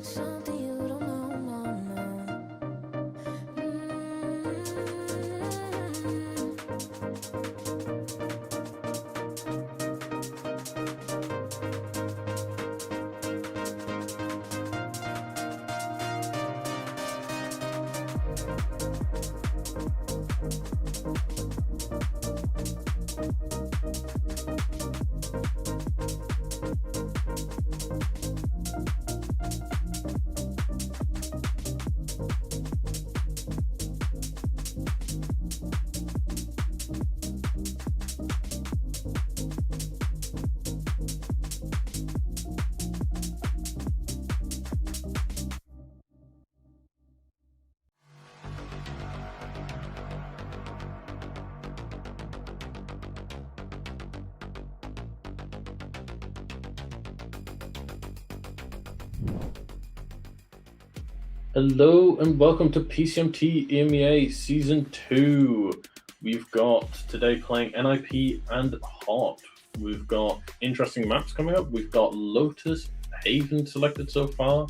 Something you don't know, no, Hello and welcome to PCMT EMEA Season 2. We've got today playing NIP and HOT. We've got interesting maps coming up. We've got Lotus Haven selected so far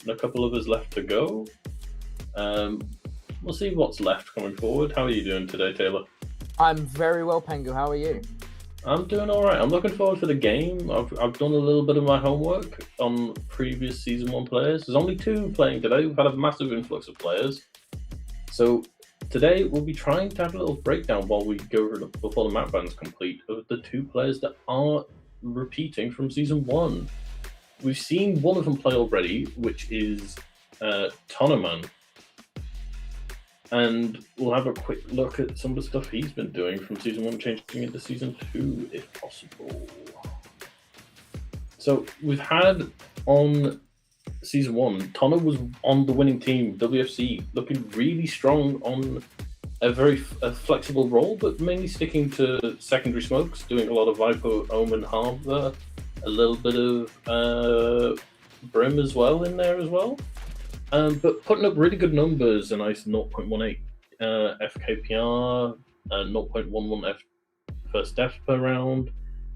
and a couple of us left to go. We'll see what's left coming forward. How are you doing today, Taylor? I'm very well, Pengu. How are you? I'm doing all right. I'm looking forward to the game. I've done a little bit of my homework on previous Season 1 players. There's only 2 playing today. We've had a massive influx of players. So today we'll be trying to have a little breakdown while we go over before the map ban's complete of the 2 players that are repeating from Season 1. We've seen one of them play already, which is Tonoman. And we'll have a quick look at some of the stuff he's been doing from Season 1, changing into Season 2, if possible. So we've had on Season 1, Tono was on the winning team, WFC, looking really strong on a very flexible role, but mainly sticking to secondary smokes, doing a lot of Viper, Omen, Harbor, a little bit of Brim as well in there as well. But putting up really good numbers, a nice 0.18 FKPR, 0.11 first death per round,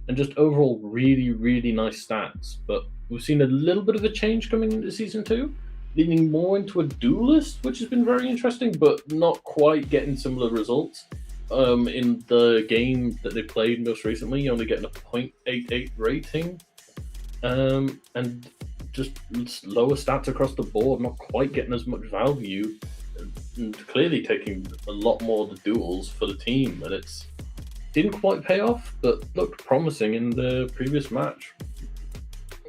and just overall really, really nice stats. But we've seen a little bit of a change coming into Season 2, leaning more into a duelist, which has been very interesting, but not quite getting similar results. In the game that they played most recently, only getting a 0.88 rating. And just lower stats across the board, not quite getting as much value, and clearly taking a lot more of the duels for the team, and it's didn't quite pay off, but looked promising in the previous match.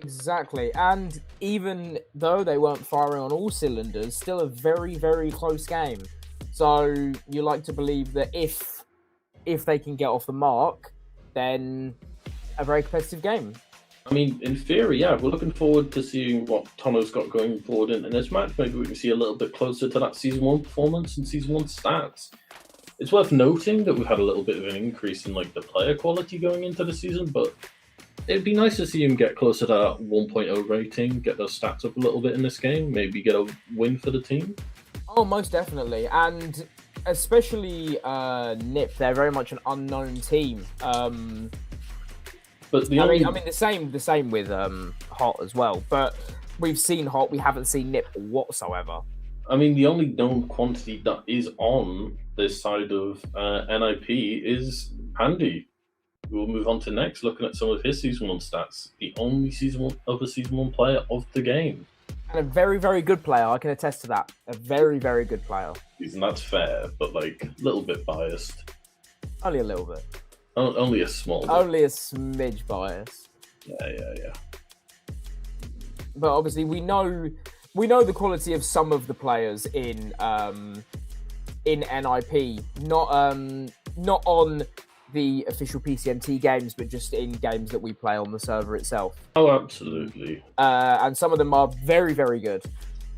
Exactly, and even though they weren't firing on all cylinders, still a very, very close game. So you like to believe that if they can get off the mark, then a very competitive game. I mean, in theory, yeah, we're looking forward to seeing what Tono's got going forward in this match. Maybe we can see a little bit closer to that Season 1 performance and Season 1 stats. It's worth noting that we've had a little bit of an increase in the player quality going into the season, but it'd be nice to see him get closer to that 1.0 rating, get those stats up a little bit in this game, maybe get a win for the team. Oh, most definitely, and especially NIP, they're very much an unknown team. But I mean, the same with HOT as well. But we've seen HOT, we haven't seen NIP whatsoever. I mean, the only known quantity that is on this side of NIP is Pandy. We'll move on to next, looking at some of his Season 1 stats. The only Season 1 player of the game. And a very, very good player, I can attest to that. A very, very good player. And that's fair, but a little bit biased. Only a little bit. Only a small bit. Only a smidge bias. Yeah. But obviously, we know the quality of some of the players in NIP, not on the official PCMT games, but just in games that we play on the server itself. Oh, absolutely. And some of them are very, very good.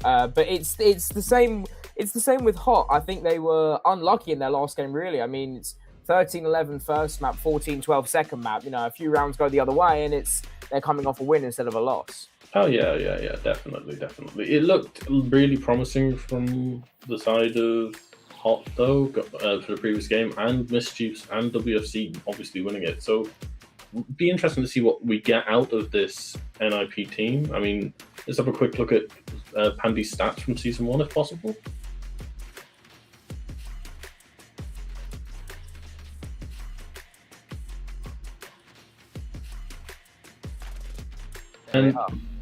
But it's the same. It's the same with HOT. I think they were unlucky in their last game. Really, I mean, it's 13-11 first map, 14-12 second map. You know, a few rounds go the other way, and they're coming off a win instead of a loss. Oh yeah, definitely. It looked really promising from the side of HOT though for the previous game, and Mischiefs and WFC obviously winning it. So it'd be interesting to see what we get out of this NIP team. I mean, let's have a quick look at Pandy's stats from Season 1, if possible. And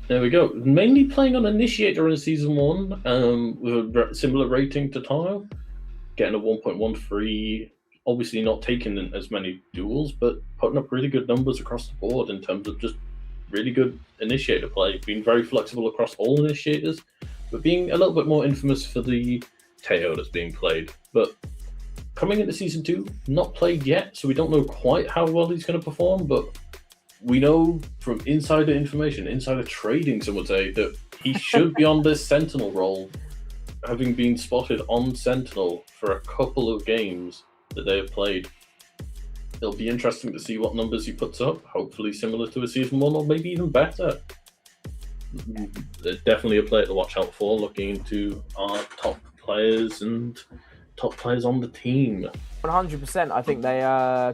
there we go. Mainly playing on Initiator in Season 1, with a similar rating to Tano, getting a 1.13. Obviously not taking as many duels, but putting up really good numbers across the board in terms of just really good Initiator play, being very flexible across all Initiators, but being a little bit more infamous for the Teo that's being played. But coming into Season 2, not played yet, so we don't know quite how well he's going to perform, but we know from insider information, insider trading, some would say, that he should be on this Sentinel role, having been spotted on Sentinel for a couple of games that they have played. It'll be interesting to see what numbers he puts up, hopefully similar to a Season 1 or maybe even better. Definitely a player to watch out for, looking into our top players and top players on the team. 100%. I think they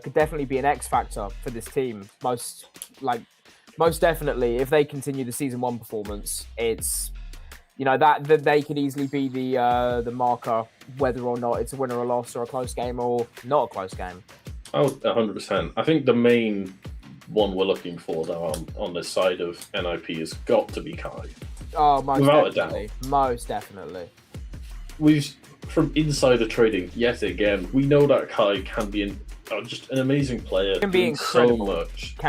could definitely be an X factor for this team. Most definitely, if they continue the Season 1 performance, it's that they could easily be the marker whether or not it's a win or a loss or a close game or not a close game. Oh, 100%. I think the main one we're looking for though on this side of NIP has got to be Kai. Oh, most Without definitely. a doubt. Most definitely. From insider trading, yet again, we know that Kai can be just an amazing player. Can be incredible.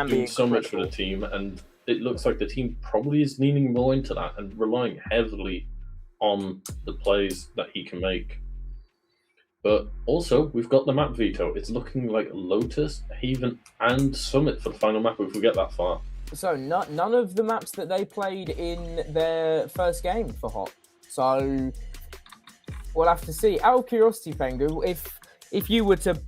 Doing so much for the team, and it looks like the team probably is leaning more into that and relying heavily on the plays that he can make. But also, we've got the map veto. It's looking like Lotus, Haven, and Summit for the final map if we get that far. So none of the maps that they played in their first game for Hot. So we'll have to see. Out of curiosity, Pengu, if you were to,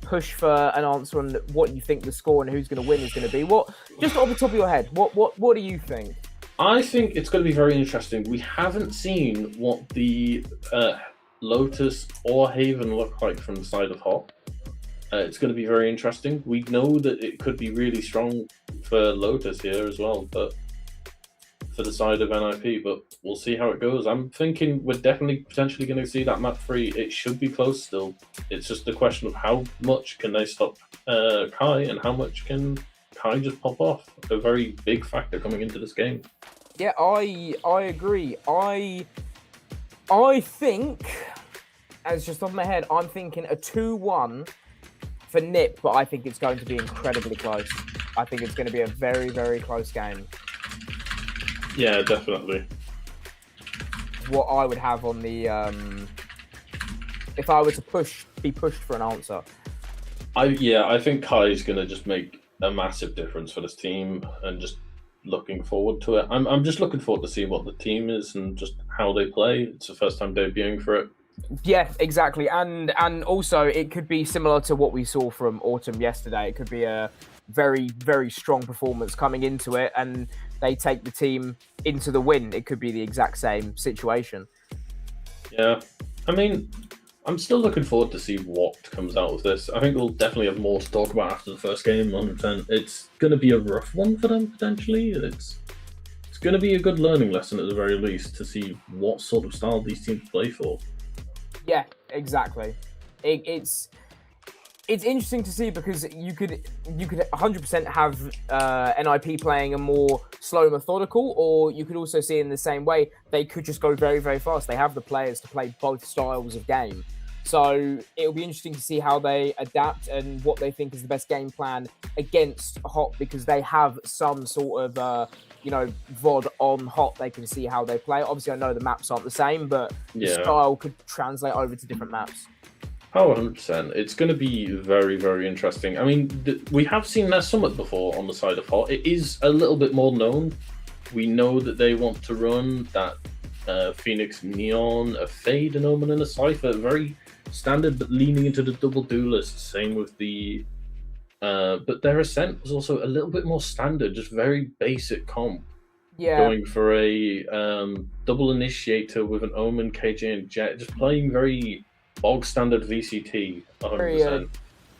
push for an answer on what you think the score and who's going to win is going to be, what, just off the top of your head, what do you think? I think it's going to be very interesting. We haven't seen what the Lotus or Haven look like from the side of Hot. It's going to be very interesting. We know that it could be really strong for Lotus here as well, but for the side of NIP, but we'll see how it goes. I'm thinking we're definitely potentially going to see that map 3. It should be close still. It's just a question of how much can they stop Kai and how much can Kai just pop off. A very big factor coming into this game. Yeah, I agree. I think, as just off my head, I'm thinking a 2-1 for NIP, but I think it's going to be incredibly close. I think it's going to be a very, very close game. Yeah, definitely. What I would have on the if I were to be pushed for an answer. I think Kai's gonna just make a massive difference for this team, and just looking forward to it. I'm just looking forward to see what the team is and just how they play. It's the first time debuting for it. Yeah, exactly, and also it could be similar to what we saw from Autumn yesterday. It could be a very, very strong performance coming into it, and they take the team into the win. It could be the exact same situation. Yeah, I mean, I'm still looking forward to see what comes out of this. I think we'll definitely have more to talk about after the first game. 100%. It's going to be a rough one for them, potentially. It's going to be a good learning lesson at the very least to see what sort of style these teams play for. Yeah, exactly. It's interesting to see because you could 100% have NIP playing a more slow, methodical, or you could also see in the same way they could just go very, very fast. They have the players to play both styles of game. So it'll be interesting to see how they adapt and what they think is the best game plan against Hot, because they have some sort of VOD on Hot. They can see how they play. Obviously, I know the maps aren't the same, but the style could translate over to different maps. Oh, 100%. It's going to be very, very interesting. I mean, we have seen their Summit before on the side of Hot. It is a little bit more known. We know that they want to run that Phoenix Neon, a Fade, an Omen, and a Cypher. Very standard, but leaning into the double duelist. Same with the... but their Ascent was also a little bit more standard, just very basic comp. Yeah. Going for a double Initiator with an Omen, KJ, and Jet. Just playing very... bog standard VCT, 100%.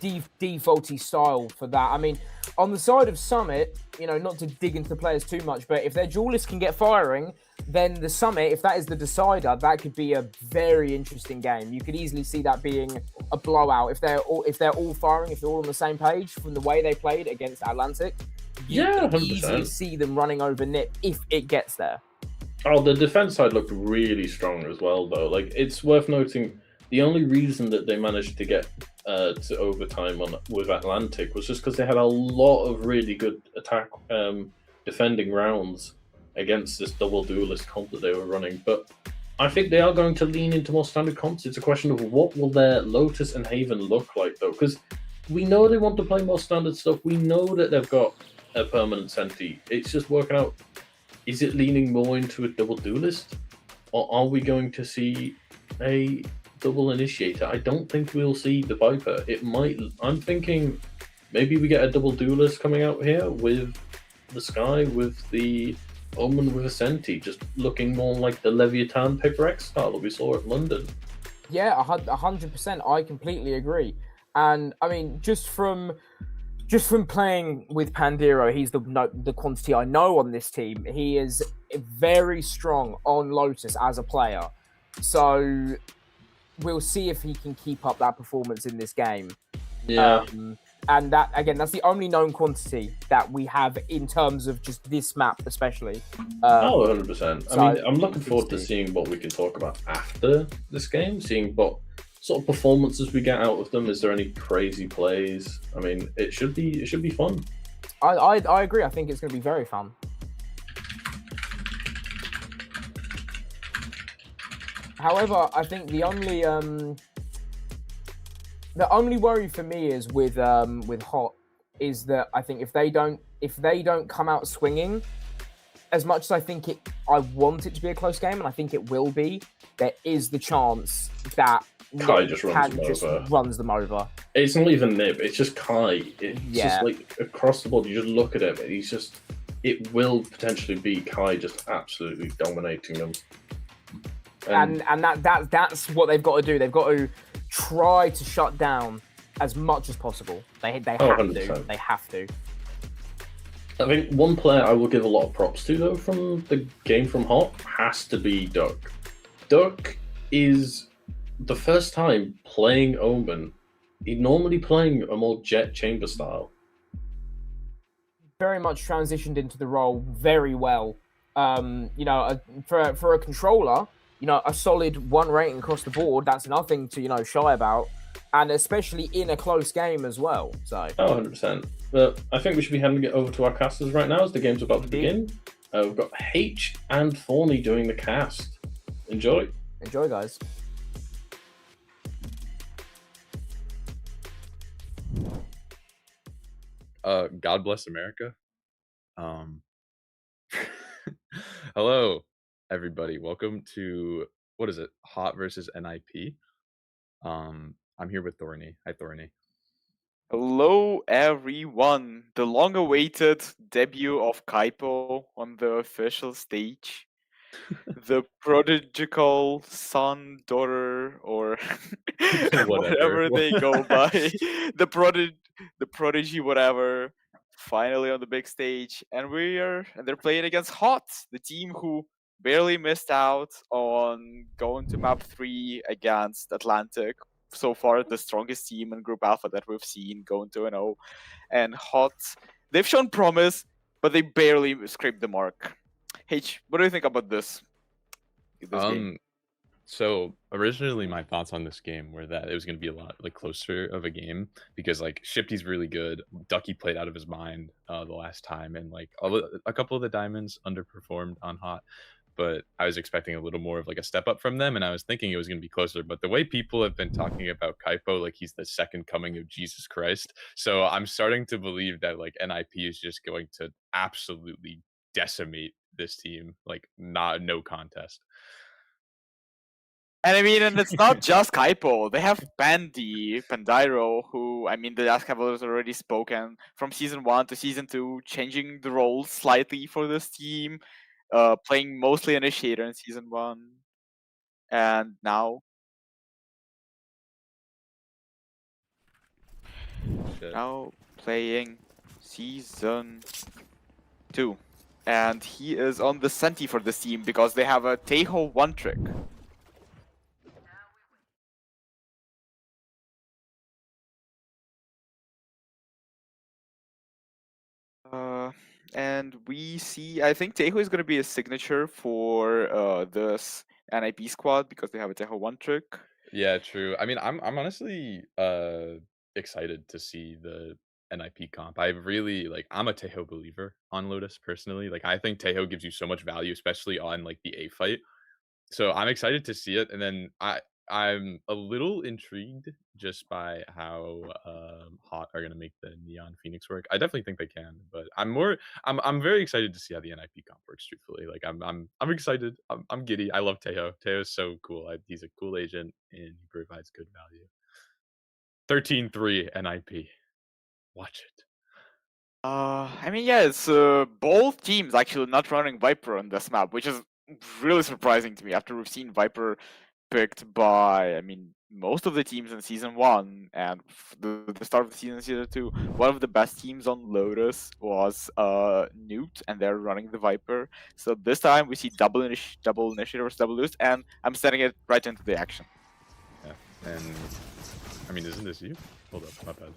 defaulty style for that. I mean, on the side of Summit, not to dig into the players too much, but if their duelists can get firing, then the Summit, if that is the decider, that could be a very interesting game. You could easily see that being a blowout if they're all firing, if they're all on the same page from the way they played against Atlantic. You Yeah, can 100%. easily see them running over Nip if it gets there. Oh, the defense side looked really strong as well, though. Like, it's worth noting the only reason that they managed to get to overtime with Atlantic was just because they had a lot of really good attack defending rounds against this double duelist comp that they were running. But I think they are going to lean into more standard comps. It's a question of what will their Lotus and Haven look like, though, because we know they want to play more standard stuff. We know that they've got a permanent Senti. It's just working out. Is it leaning more into a double duelist? Or are we going to see a double initiator? I don't think we'll see the Viper. It might. I'm thinking maybe we get a double duelist coming out here with the Sky, with the Omen with a Senti, just looking more like the Leviathan Paper X style that we saw at London. Yeah, 100%. I completely agree. And I mean, just from playing with Pandiro, he's the quantity I know on this team. He is very strong on Lotus as a player. So we'll see if he can keep up that performance in this game. Yeah. And that, again, that's the only known quantity that we have in terms of just this map, especially. 100%. So I mean, I'm looking forward to seeing what we can talk about after this game, seeing what sort of performances we get out of them. Is there any crazy plays? I mean, it should be fun. I agree. I think it's going to be very fun. However, I think the only worry for me is with Hot is that I think if they don't come out swinging, as much as I want it to be a close game, and I think it will be, there is the chance that Kai just runs them over. It's not even Nib, it's just Kai. It's just like across the board, you just look at him, and it will potentially be Kai just absolutely dominating them. And that's what they've got to do. They've got to try to shut down as much as possible. They have 100%. to. They have to. I think one player I will give a lot of props to, though, from the game from Hot has to be Duck. Duck is the first time playing Omen. He's normally playing a more Jet Chamber style. Very much transitioned into the role very well. For a controller, a solid 1 rating across the board, that's nothing to, shy about. And especially in a close game as well. So 100%. But I think we should be handing it over to our casters right now as the game's about to begin. We've got H and Thorny doing the cast. Enjoy. Enjoy, guys. God bless America. Hello, everybody. Welcome to, what is it? Hot versus NIP. I'm here with Thorny. Hi, Thorny. Hello, everyone. The long-awaited debut of Kaipo on the official stage. The prodigal son, daughter, or whatever they go by. The prodigy, whatever. Finally on the big stage, and they're playing against Hot, the team who barely missed out on going to map 3 against Atlantic. So far, the strongest team in Group Alpha that we've seen going 2-0. And Hot, they've shown promise, but they barely scraped the mark. H, what do you think about this game? So originally my thoughts on this game were that it was going to be a lot closer of a game because Shifty's really good. Ducky played out of his mind the last time, and a couple of the diamonds underperformed on Hot. But I was expecting a little more of a step up from them, and I was thinking it was going to be closer. But the way people have been talking about Kaipo, like he's the second coming of Jesus Christ, so I'm starting to believe that NIP is just going to absolutely decimate this team, no contest. And I mean, and it's not just Kaipo. They have Pandiro, who, I mean, the last couple has already spoken from season 1 to season 2, changing the roles slightly for this team, playing mostly initiator in season 1, and now. Shit. Now playing Season 2. And he is on the Senti for this team because they have a Tejo 1 trick. And we see, I think Tejo is going to be a signature for this NIP squad because they have a Tejo 1 trick. Yeah, true. I mean, I'm honestly excited to see the NIP comp. I really like. I'm a Tejo believer on Lotus personally. Like, I think Tejo gives you so much value, especially on like the A fight. So I'm excited to see it, and then I'm a little intrigued just by how Hot are gonna make the Neon Phoenix work. I definitely think they can, but I'm very excited to see how the NIP comp works. Truthfully, like I'm excited. I'm giddy. I love Tejo. Tejo's so cool. He's a cool agent and he provides good value. 13-3 NIP. Watch it. I mean, yeah, it's both teams actually not running Viper on this map, which is really surprising to me after we've seen Viper picked by, I mean, most of the teams in Season 1 and the start of the Season 2. One of the best teams on Lotus was Newt, and they're running the Viper. So this time we see double initiative versus double lose, and I'm setting it right into the action. Yeah, and I mean, isn't this you? Hold up, my bad.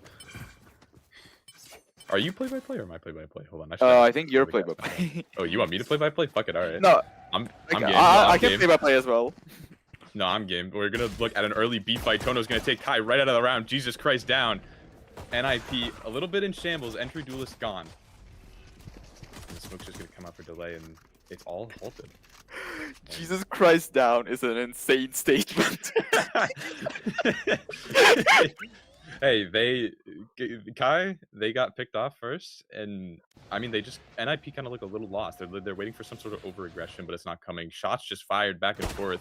Are you play-by-play or am I play-by-play? Hold on. I think you're play-by-play. Oh, you want me to play-by-play? Fuck it, alright. No, I'm okay, game. I can play-by-play as well. No, I'm game. We're gonna look at an early B fight. Tono's gonna take Kai right out of the round. Jesus Christ, down. NIP a little bit in shambles. Entry duelist gone. And the smoke's just gonna come out for delay, and it's all halted. Jesus Christ, down is an insane statement. Hey, Kai, they got picked off first, and I mean, NIP kind of look a little lost. They're waiting for some sort of over-aggression, but it's not coming. Shots just fired back and forth.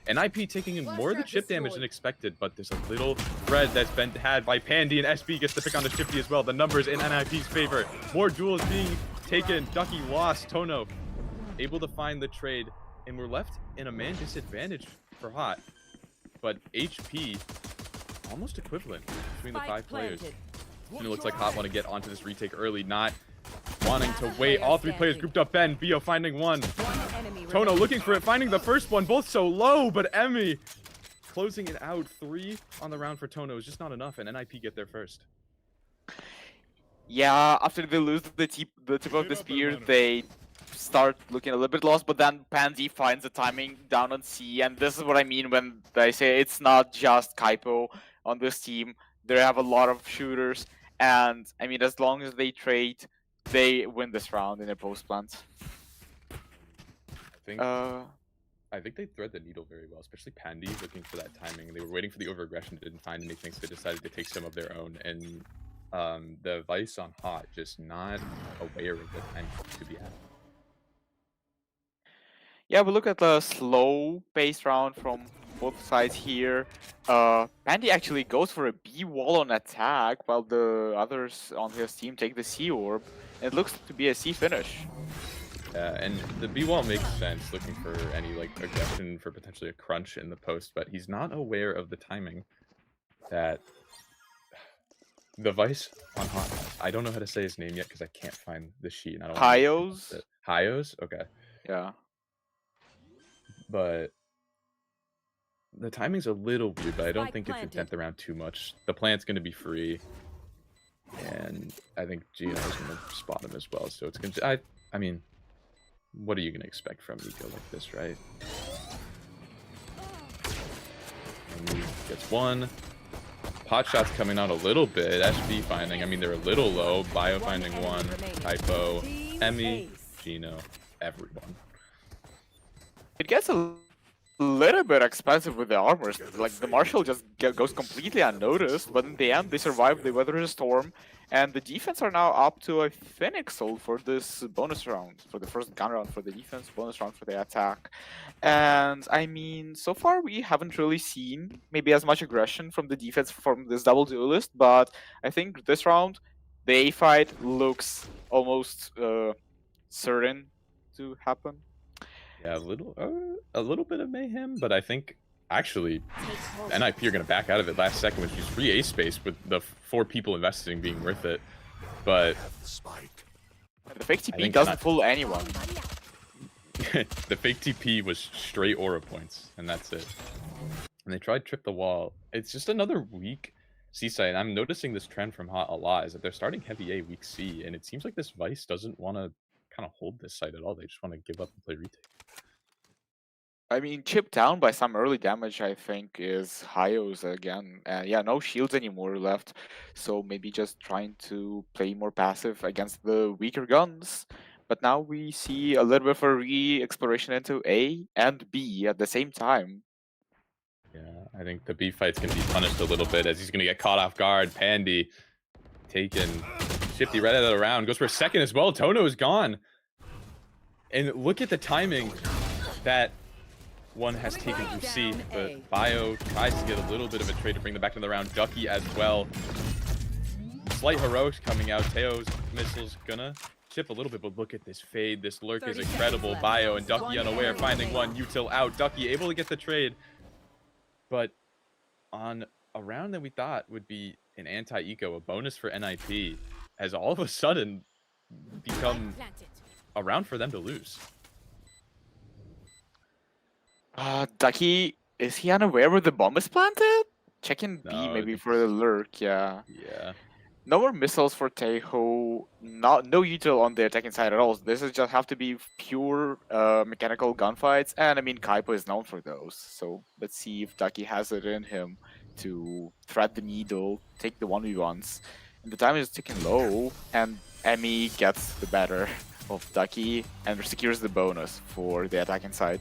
NIP taking in more of the chip damage than expected, but there's a little thread that's been had by Pandy, and SB gets to pick on the Chippy as well. The numbers in NIP's favor. More duels being taken. Ducky lost. Tono able to find the trade, and we're left in a man disadvantage for Hot. But HP almost equivalent between the 5 players. And it looks like Hot want to get onto this retake early, not wanting to wait. All 3 players grouped up. Ben, Bio finding one. Tono looking for it, finding the first one. Both so low, but Emmy closing it out. 3 on the round for Tono is just not enough, and NIP get there first. Yeah, after they lose the tip of the spear, they start looking a little bit lost, but then Pansy finds the timing down on C, and this is what I mean when I say it's not just Kaipo on this team. They have a lot of shooters, and I mean, as long as they trade, they win this round in their post plant. I think they thread the needle very well, especially Pandy looking for that timing. They were waiting for the over-aggression, didn't find anything, so they decided to take some of their own, and the Vice on Hot just not aware of the time to be had. Yeah, we look at the slow pace round from both sides here. Pandy actually goes for a B wall on attack, while the others on his team take the C orb. It looks to be a C finish. Yeah, and the B wall makes sense, looking for any like aggression for potentially a crunch in the post, but he's not aware of the timing that the Vice on Hot. I don't know how to say his name yet because I can't find the sheet. And I don't Hyos? Hyos? Okay. Yeah. But the timing's a little weird, but I don't think it's intent around too much. The plant's going to be free, and I think Gino's going to spot him as well. So it's going to. I mean, what are you going to expect from Eco like this, right? And he gets one. Pot shots coming out a little bit. SB finding. I mean, they're a little low. Bio finding one. Typo. Emmy. Gino. Everyone. It gets a little bit expensive with the armors. Like, the Marshal just goes completely unnoticed, but in the end, they survive, they weather the storm, and the defense are now up to a Phoenix Soul for this bonus round, for the first gun round for the defense, bonus round for the attack. And, I mean, so far we haven't really seen maybe as much aggression from the defense from this double duelist, but I think this round, the A fight looks almost certain to happen. Yeah, a little bit of mayhem, but I think Actually, NIP are going to back out of it last second, which is free A space with the 4 people investing being worth it. But The fake I TP think doesn't fool anyone. the fake TP was straight aura points, and that's it. And they tried trip the wall. It's just another weak C site. And I'm noticing this trend from Hot a lot is that they're starting heavy A, weak C, and it seems like this Vice doesn't want to kind of hold this site at all. They just want to give up and play retake. I mean, chipped down by some early damage, I think, is Hyos again. Yeah, no shields anymore left. So maybe just trying to play more passive against the weaker guns. But now we see a little bit of a re-exploration into A and B at the same time. Yeah, I think the B fight's going to be punished a little bit as he's going to get caught off guard. Pandy taken. Shifty right out of the round. Goes for a second as well. Tono is gone. And look at the timing that one has taken through C, but Bio tries to get a little bit of a trade to bring them back into the round. Ducky as well. Slight heroics coming out. Teo's missiles gonna chip a little bit, but look at this fade. This lurk is incredible. Bio and Ducky unaware, finding one. Util out. Ducky able to get the trade, but on a round that we thought would be an anti-eco, a bonus for NIP, has all of a sudden become a round for them to lose. Ducky, is he unaware where the bomb is planted? Check in B No, I maybe think for the lurk, yeah. Yeah. No more missiles for Teho. No util on the attacking side at all. This is just have to be pure mechanical gunfights, and I mean Kaipo is known for those. So let's see if Ducky has it in him to thread the needle, take the 1v1s. And the time is ticking low, and EMEA gets the better of Ducky and secures the bonus for the attacking side.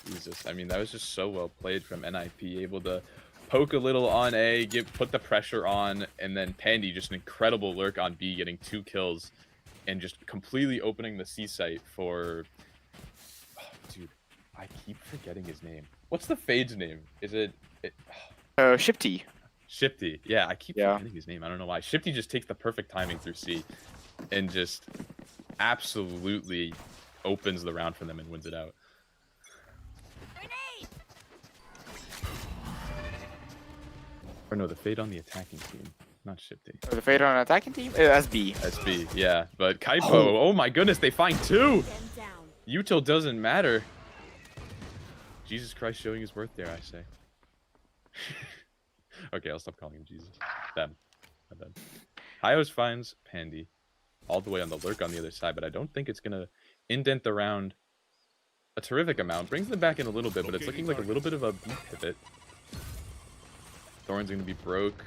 Jesus, I mean, that was just so well played from NIP, able to poke a little on A, put the pressure on, and then Pandy, just an incredible lurk on B, getting 2 kills, and just completely opening the C site for... Oh, dude, I keep forgetting his name. What's the Fade's name? Is it... Shifty. Shifty. Yeah, I keep forgetting his name. I don't know why. Shifty just takes the perfect timing through C, and just absolutely opens the round for them and wins it out. Or no, the Fade on the attacking team, not Shifty. The Fade on attacking team? SB. SB, yeah. But Kaipo, oh my goodness, they find 2! Util doesn't matter. Jesus Christ showing his worth there, I say. Okay, I'll stop calling him Jesus. Them. Not them. Hyos finds Pandy all the way on the lurk on the other side, but I don't think it's going to indent the round a terrific amount. Brings them back in a little bit, but it's looking like a little bit of a B pivot. Thorn's going to be broke.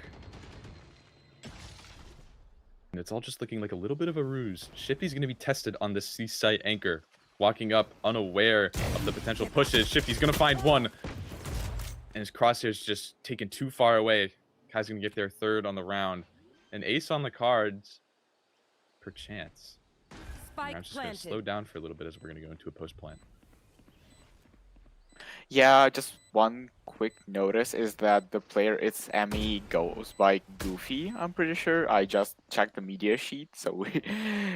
And it's all just looking like a little bit of a ruse. Shifty's going to be tested on this C site anchor. Walking up, unaware of the potential pushes. Shifty's going to find one. And his crosshair's just taken too far away. Kai's going to get there 3rd on the round. An ace on the cards. Perchance. I'm just going to slow down for a little bit as we're going to go into a post plant. Yeah, just one quick notice is that the player it's EMEA goes by Goofy, I'm pretty sure. I just checked the media sheet, so we...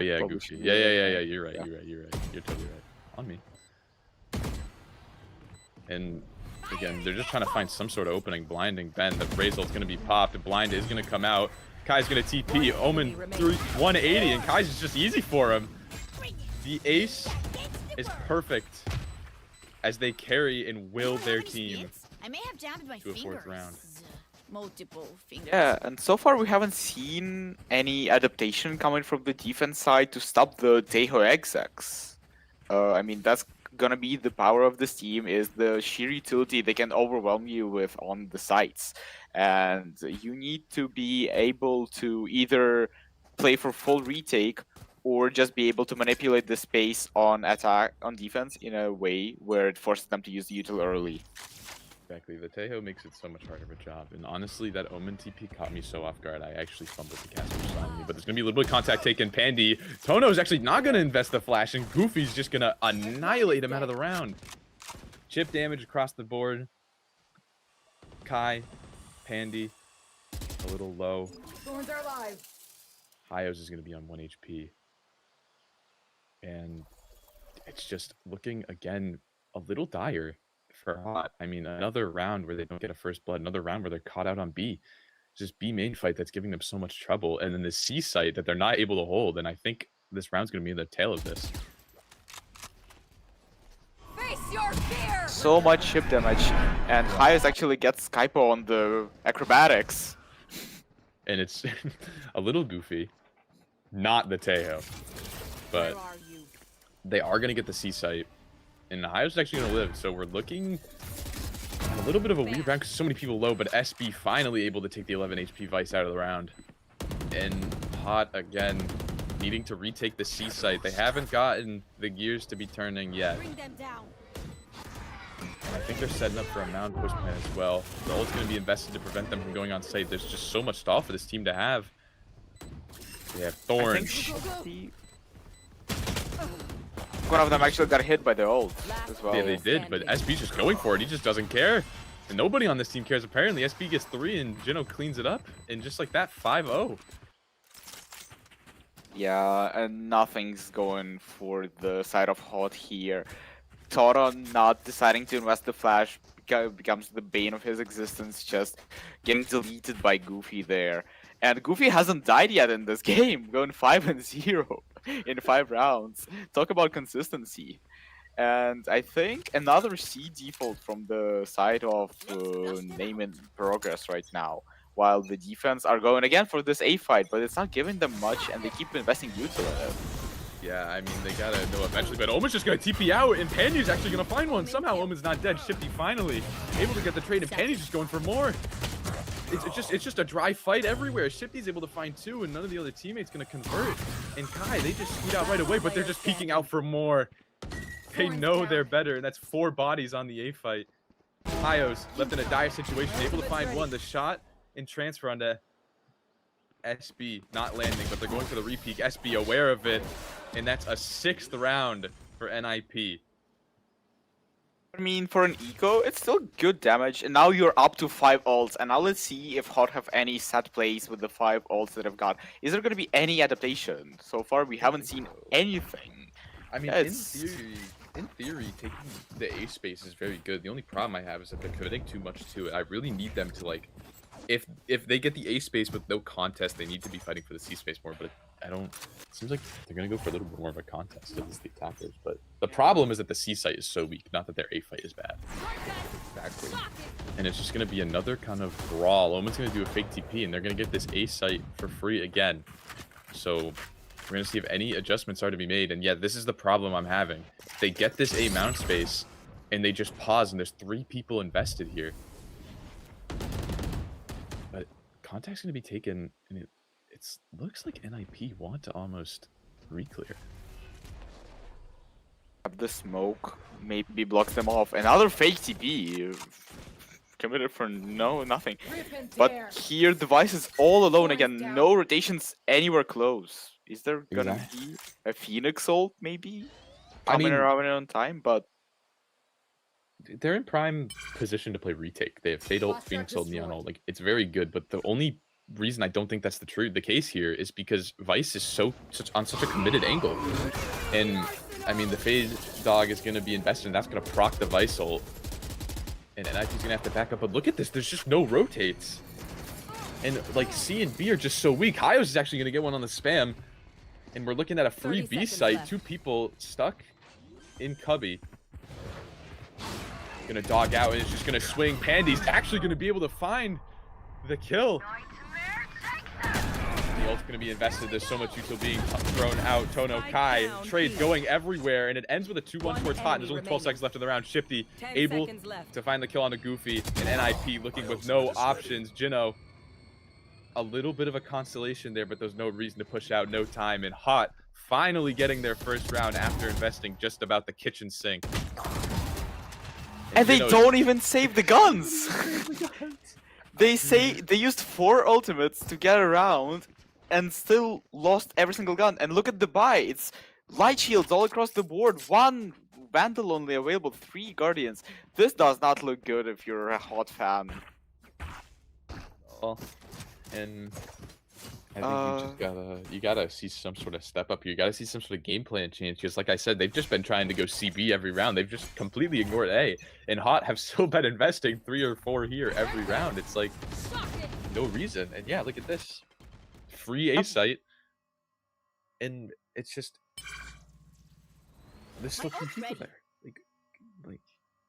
Yeah, Goofy. Yeah, you're right, you're right. You're totally right. On me. And again, they're just trying to find some sort of opening. Blinding Ben, the Brazel's going to be popped. Blind is going to come out. Kai's going to TP. Omen through 180, and Kai's is just easy for him. The ace is perfect as they carry and will their team to a 4th round. Multiple fingers. Yeah, and so far we haven't seen any adaptation coming from the defense side to stop the Teho execs. I mean, that's gonna be the power of this team, is the sheer utility they can overwhelm you with on the sites. And you need to be able to either play for full retake or just be able to manipulate the space on defense in a way where it forces them to use the util early. Exactly. The Teho makes it so much harder of a job. And honestly, that Omen TP caught me so off guard. I actually fumbled the cast silently. But there's going to be a little bit of contact taken. Pandy. Tono's actually not going to invest the flash, and Goofy's just going to annihilate him out of the round. Chip damage across the board. Kai, Pandy, a little low. Thorns are alive. Hyos is going to be on 1 HP. And it's just looking, again, a little dire for Hot. I mean, another round where they don't get a first blood, another round where they're caught out on B. Just B main fight that's giving them so much trouble, and then the C site that they're not able to hold. And I think this round's going to be the tail of this. Face your fear. So much chip damage, and Hyos actually gets Skypo on the acrobatics. And it's a little goofy, not the Tejo, but Where are you? they are going to get the C site, and Hyos is actually going to live. So we're looking at a little bit of a weird round because so many people low, but SB finally able to take the 11 HP Vice out of the round. And Hot again needing to retake the C site. They haven't gotten the gears to be turning yet. Bring them down. I think they're setting up for a mound push plan as well. The ult's going to be invested to prevent them from going on site. There's just so much stall for this team to have. They have Thorns. One of them actually got hit by the ult as well. Yeah, they did, but SB's just going for it. He just doesn't care. And nobody on this team cares, apparently. SB gets 3, and Jino cleans it up. And just like that, 5-0. Yeah, and nothing's going for the side of Hot here. Toro not deciding to invest the flash becomes the bane of his existence, just getting deleted by Goofy there. And Goofy hasn't died yet in this game, going 5-0 in 5 rounds. Talk about consistency. And I think another C default from the side of name and progress right now. While the defense are going again for this A fight, but it's not giving them much, and they keep investing neutral in it. Yeah, I mean, they gotta know eventually, but Omen's just gonna TP out, and Pandy's actually gonna find one. Somehow Omen's not dead. Shifty finally able to get the trade, and Pandy's just going for more. It's just a dry fight everywhere. Shifty's able to find 2, and none of the other teammates gonna convert. And Kai, they just scoot out right away, but they're just peeking out for more. They know they're better, and that's 4 bodies on the A fight. Hyos left in a dire situation, able to find one. The shot and transfer onto SB, not landing, but they're going for the repeat. SB aware of it, and that's a 6th round for NIP. I mean, for an eco, it's still good damage, and now you're up to 5 ults, and now let's see if Hot have any set plays with the 5 ults that I've got. Is there going to be any adaptation? So far, we haven't seen anything. I mean, Yeah, in theory, taking the A space is very good. The only problem I have is that they're committing too much to it. I really need them to, like, if they get the A space with no contest, they need to be fighting for the C space more, but I don't... It seems like they're going to go for a little bit more of a contest against the attackers, but the problem is that the C site is so weak, not that their A fight is bad. Exactly. And it's just going to be another kind of brawl. Omen's going to do a fake TP, and they're going to get this A site for free again. So we're going to see if any adjustments are to be made, and yeah, this is the problem I'm having. They get this A mount space, and they just pause, and there's 3 people invested here. But contact's going to be taken, and it looks like NIP want to almost re-clear. The smoke maybe blocks them off. Another fake TP committed for nothing. But here Device is all alone again. No rotations anywhere close. Is there gonna be a Phoenix ult maybe coming around on time? But they're in prime position to play retake. They have Fatal, Phoenix ult, Neon ult. Like, it's very good, but the only reason I don't think that's the case here is because Vice is on such a committed angle. And I mean, the Fade Dog is going to be invested, and that's going to proc the Vice ult. And NIP's going to have to back up. But look at this. There's just no rotates. And, like, C and B are just so weak. Hyos is actually going to get one on the spam. And we're looking at a free B site. Left. 2 people stuck in Cubby. Going to dog out, and it's just going to swing. Pandy's actually going to be able to find the kill. The ult's going to be invested. There's so much util being thrown out. Tono, Kai, trades going everywhere, and it ends with a 2-1 towards Hot. There's only 12 seconds left in the round. Shifty able to find the kill on a Goofy, and NIP looking with no options. Jino, a little bit of a constellation there, but there's no reason to push out, no time. And Hot finally getting their first round after investing just about the kitchen sink. And they don't even save the guns! They used 4 ultimates to get around and still lost every single gun. And look at the buy. It's light shields all across the board. 1 Vandal only available, 3 Guardians. This does not look good if you're a Hot fan. Well, and I think you gotta see some sort of step up here. You gotta see some sort of game plan change. Because like I said, they've just been trying to go CB every round. They've just completely ignored A. And Hot have still been investing 3 or 4 here every round. It's like no reason. And yeah, look at this. Free A site. And it's just there's still 2 people there. Like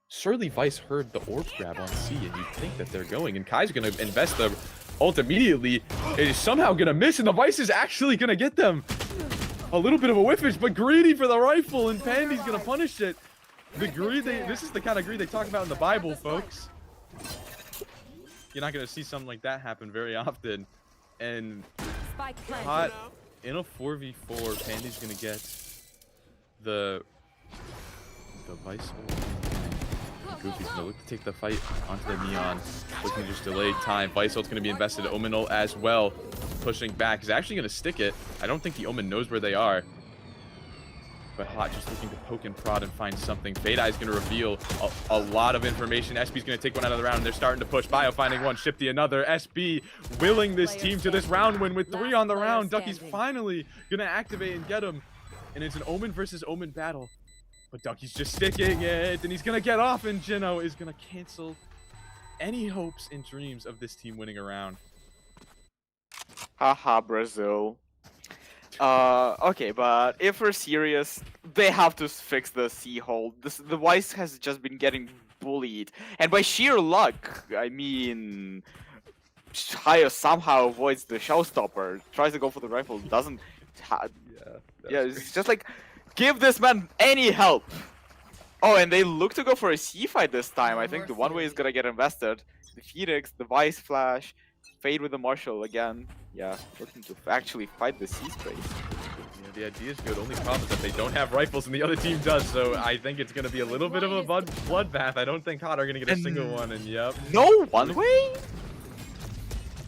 surely Vice heard the orb grab on C, and you'd think that they're going. And Kai's gonna invest the ult immediately. It is somehow gonna miss, and the Vice is actually gonna get them. A little bit of a whiffage, but greedy for the rifle, and Pandy's gonna punish it. The greed this is the kind of greed they talk about in the Bible, folks. You're not gonna see something like that happen very often. And Hot in a 4v4, Pandy's gonna get the Vice ult. Goofy's gonna look to take the fight onto the Neon. Looking to just delay time. Vice ult's gonna be invested. Omen ult as well. Pushing back. He's actually gonna stick it. I don't think the Omen knows where they are. But Hot just looking to poke and prod and find something. Fade Eye's gonna reveal a lot of information. SB's gonna take one out of the round. They're starting to push. Bio finding one. Shifty another. SB willing this team to this round win with 3 on the round. Ducky's finally gonna activate and get him. And it's an Omen versus Omen battle. But Ducky's just sticking it, and he's gonna get off, and Jino is gonna cancel any hopes and dreams of this team winning a round. Haha, Brazil. Okay, but if we're serious, they have to fix the C hole. The Vice has just been getting bullied, and by sheer luck, I mean, Haya somehow avoids the showstopper, tries to go for the rifle, doesn't. Yeah, it's just like, give this man any help. Oh, and they look to go for a C fight this time. I think the one way is gonna get invested. The Phoenix, the Vice Flash, Fade with the Marshall again. Yeah, looking to actually fight the C space. Yeah, the idea is good. Only problem is that they don't have rifles and the other team does, so I think it's gonna be a little bit of a bloodbath. I don't think Hot are gonna get a single one, and yep. No one way?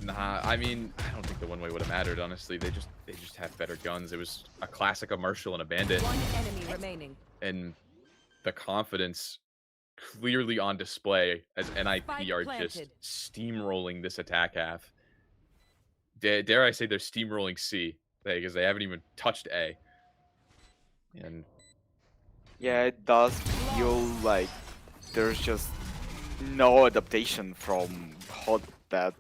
Nah, I mean, I don't think the one way would have mattered, honestly. They just have better guns. It was a classic of Marshall and a Bandit. One enemy remaining. And the confidence clearly on display as NIP are just steamrolling this attack half. Dare I say they're steamrolling C, because they haven't even touched A. And yeah, it does feel like there's just no adaptation from Hot. That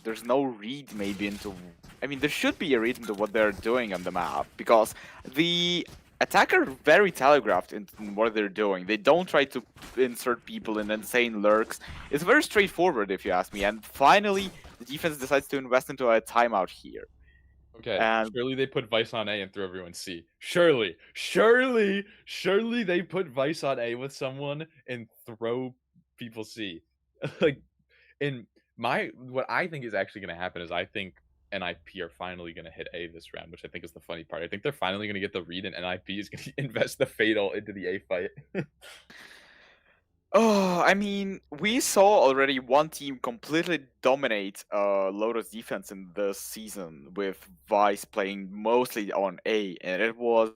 there's no read maybe into. I mean, there should be a read into what they're doing on the map, because the attacker very telegraphed in what they're doing. They don't try to insert people in insane lurks. It's very straightforward, if you ask me. And finally, the defense decides to invest into a timeout here. Okay, and surely they put Vice on A and throw everyone C. Surely they put Vice on A with someone and throw people C. Like, in what I think is actually going to happen is I think NIP are finally going to hit A this round, which I think is the funny part. I think they're finally going to get the read, and NIP is going to invest the fatal into the A fight. Oh, I mean, we saw already one team completely dominate Lotus defense in this season, with Vice playing mostly on A, and it was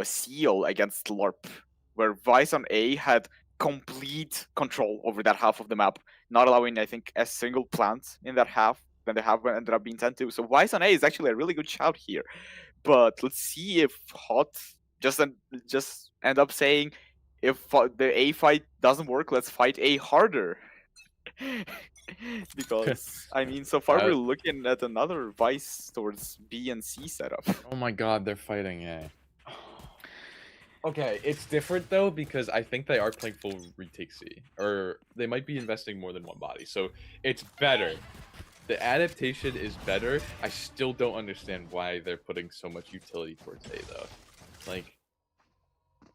Seal against LARP, where Vice on A had complete control over that half of the map, not allowing, I think, a single plant in that half. Then the half ended up being 10-2. So Vice on A is actually a really good shout here. But let's see if Hot just end up saying, if the A fight doesn't work, let's fight A harder. Because, I mean, so far we're looking at another Vice towards B and C setup. Oh my god, they're fighting A. Okay, it's different though, because I think they are playing full retake C, or they might be investing more than one body, so it's better. The adaptation is better. I still don't understand why they're putting so much utility towards A though. Like,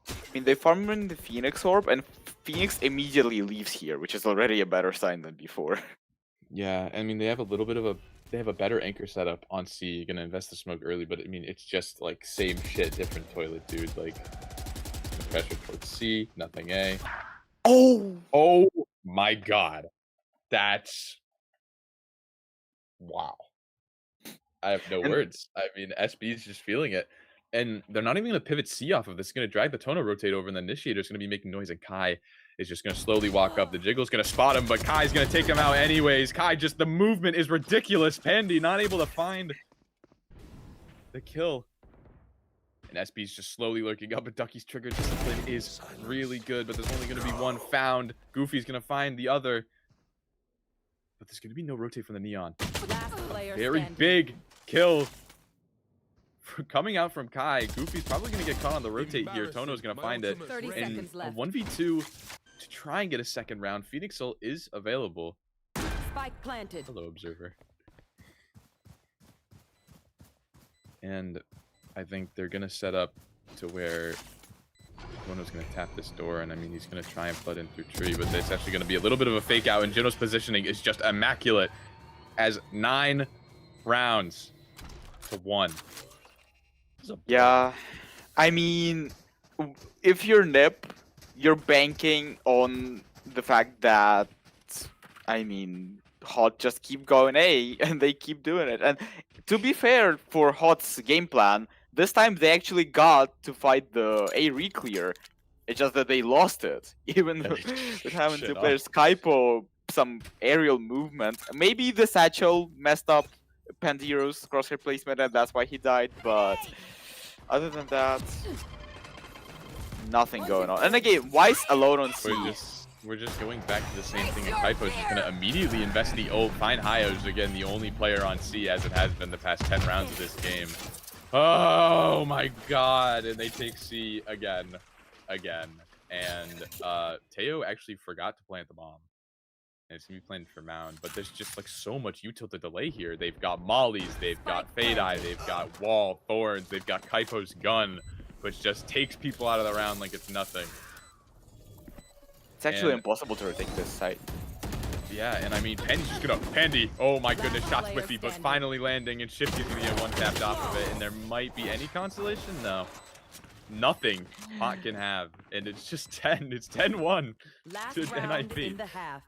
I mean, they farm in the Phoenix Orb, and Phoenix immediately leaves here, which is already a better sign than before. Yeah, I mean, they have a little bit of a better anchor setup on C. You're gonna invest the smoke early, but I mean, it's just like same shit, different toilet, dude. Like, pressure towards C, nothing A. Oh my god, that's wow. I have no words. I mean, SB is just feeling it, and they're not even gonna pivot C off of this. It's gonna drag the Tono rotate over, and the Initiator is gonna be making noise, and Kai is just going to slowly walk up. The Jiggle's going to spot him, but Kai's going to take him out anyways. Kai, just the movement is ridiculous. Pandy not able to find the kill. And SB's just slowly lurking up, but Ducky's trigger discipline is really good, but there's only going to be one found. Goofy's going to find the other. But there's going to be no rotate from the Neon. Very big kill coming out from Kai. Goofy's probably going to get caught on the rotate here. Tono's going to find it. 30 And seconds left. 1v2 to try and get a second round. Phoenix Soul is available. Spike planted. Hello, Observer. And I think they're going to set up to where Tono's going to tap this door, and I mean, he's going to try and flood in through tree, but it's actually going to be a little bit of a fake out, and Jino's positioning is just immaculate as 9 rounds to 1. Yeah, I mean, if you're Nip, you're banking on the fact that, I mean, Hot just keep going A, and they keep doing it. And to be fair for Hot's game plan, this time they actually got to fight the A reclear. It's just that they lost it, even though with having Shit two off. players. Kaipo, some aerial movement. Maybe the satchel messed up Pandiro's crosshair placement, and that's why he died. But other than that, nothing going on. And again, Weiss alone on C. We're just going back to the same thing, and Kaipo's just gonna immediately invest the ult. Find Hyo's again, the only player on C as it has been the past 10 rounds of this game. Oh my god, and they take C again. And Teo actually forgot to plant the bomb. And it's gonna be planted for Mound, but there's just like so much util to delay here. They've got mollies, they've got Fade Eye, they've got wall, thorns, they've got Kaipo's gun, which just takes people out of the round like it's nothing. It's actually And- impossible to retake this site. Yeah, and I mean, Pandy's just gonna Pandy. Oh my goodness, shot player Swiftly, but standing. finally landing, and Shifty's gonna get one tapped off of it, and there might be any consolation. No, nothing Hot can have, and it's just 10. It's 10-1 Last to round NIP. in the half.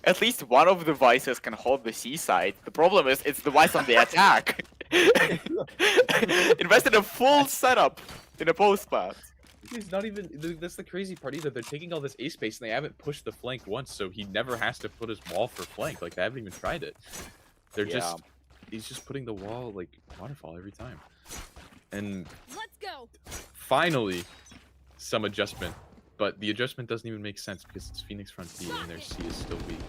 At least one of the Vices can hold the C side. The problem is, it's the Vice on the attack. Invested a full setup in a post path. He's not even. That's the crazy part either. They're taking all this A space, and they haven't pushed the flank once, so he never has to put his wall for flank. Like they haven't even tried it. They're just. He's just putting the wall like waterfall every time. And Let's go. finally, some adjustment. But the adjustment doesn't even make sense because it's Phoenix front B and their C is still weak.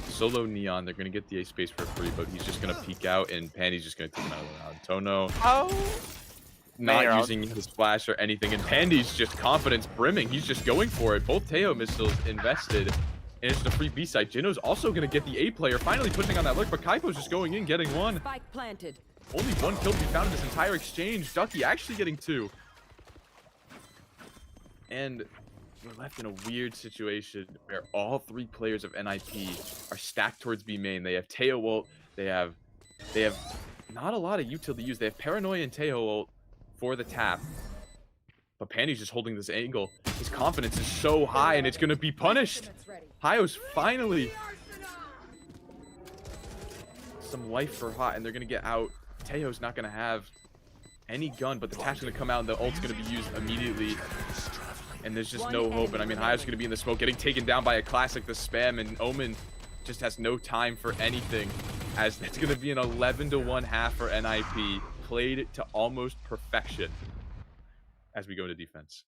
Solo Neon, they're going to get the A space for free, but he's just going to peek out, and Pandy's just going to take him out of the round. Tono How? not Mayor. using his flash or anything, and Pandy's just confidence brimming. He's just going for it. Both Teo missiles invested, and it's the free B side. Jino's also going to get the A player, finally pushing on that look, but Kaipo's just going in, getting one. Spike planted. Only one kill to be found in this entire exchange. Ducky actually getting 2. And we're left in a weird situation where all 3 players of NIP are stacked towards B main. They have Teo ult. They have not a lot of util to use. They have Paranoia and Teo ult for the tap. But Pandy's just holding this angle. His confidence is so high, and it's going to be punished. Hyo's finally some life for Hot, and they're going to get out. Teo's not going to have any gun, but the tap's going to come out, and the ult's going to be used immediately. And there's just no hope. And I mean, Hyo's going to be in the smoke, getting taken down by a classic, the spam, and Omen just has no time for anything, as it's going to be an 11-1 half for NIP, played to almost perfection as we go to defense.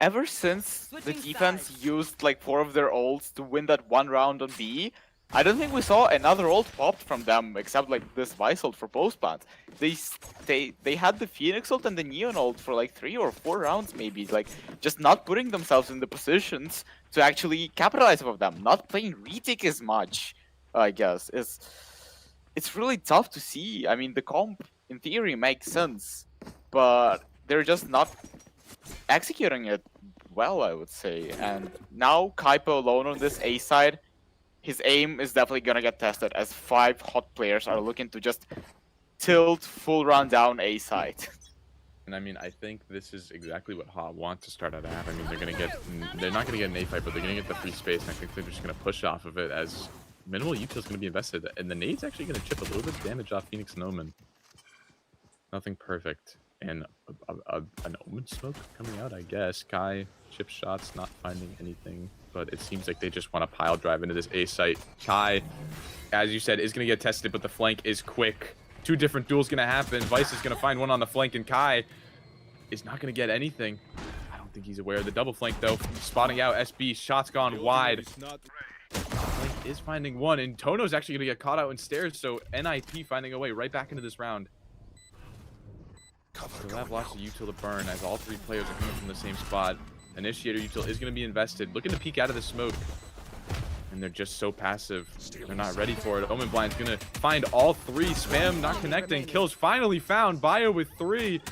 Ever since the Switching defense sides. used like 4 of their ults to win that one round on B, I don't think we saw another ult popped from them except like this Vice ult for post plant. They had the Phoenix ult and the Neon ult for like 3 or 4 rounds maybe, like just not putting themselves in the positions to actually capitalize off of them, not playing retake as much. I guess it's really tough to see. I mean, the comp in theory makes sense, but they're just not executing it well, I would say. And now Kaipo alone on this A side, his aim is definitely gonna get tested as 5 Hot players are looking to just tilt full run down A side. And I mean, I think this is exactly what Hot want to start out at. I mean, they're not gonna get an A fight, but they're gonna get the free space, and I think they're just gonna push off of it as minimal util is gonna be invested, and the nade's actually gonna chip a little bit of damage off Phoenix and Omen. Nothing perfect. And an Omen smoke coming out, I guess. Kai, chip shots, not finding anything. But it seems like they just want to pile drive into this A site. Kai, as you said, is going to get tested, but the flank is quick. 2 different duels going to happen. Vice is going to find one on the flank, and Kai is not going to get anything. I don't think he's aware of the double flank, though. Spotting out SB, shots gone wide. Flank is finding one, and Tono's actually going to get caught out in stairs, so NIP finding a way right back into this round. They'll have lots of util to burn as all 3 players are coming from the same spot. Initiator util is going to be invested. Looking to peek out of the smoke. And they're just so passive. They're not ready for it. Omen Blind's going to find all 3. Spam not connecting. Kills finally found. Bio with 3.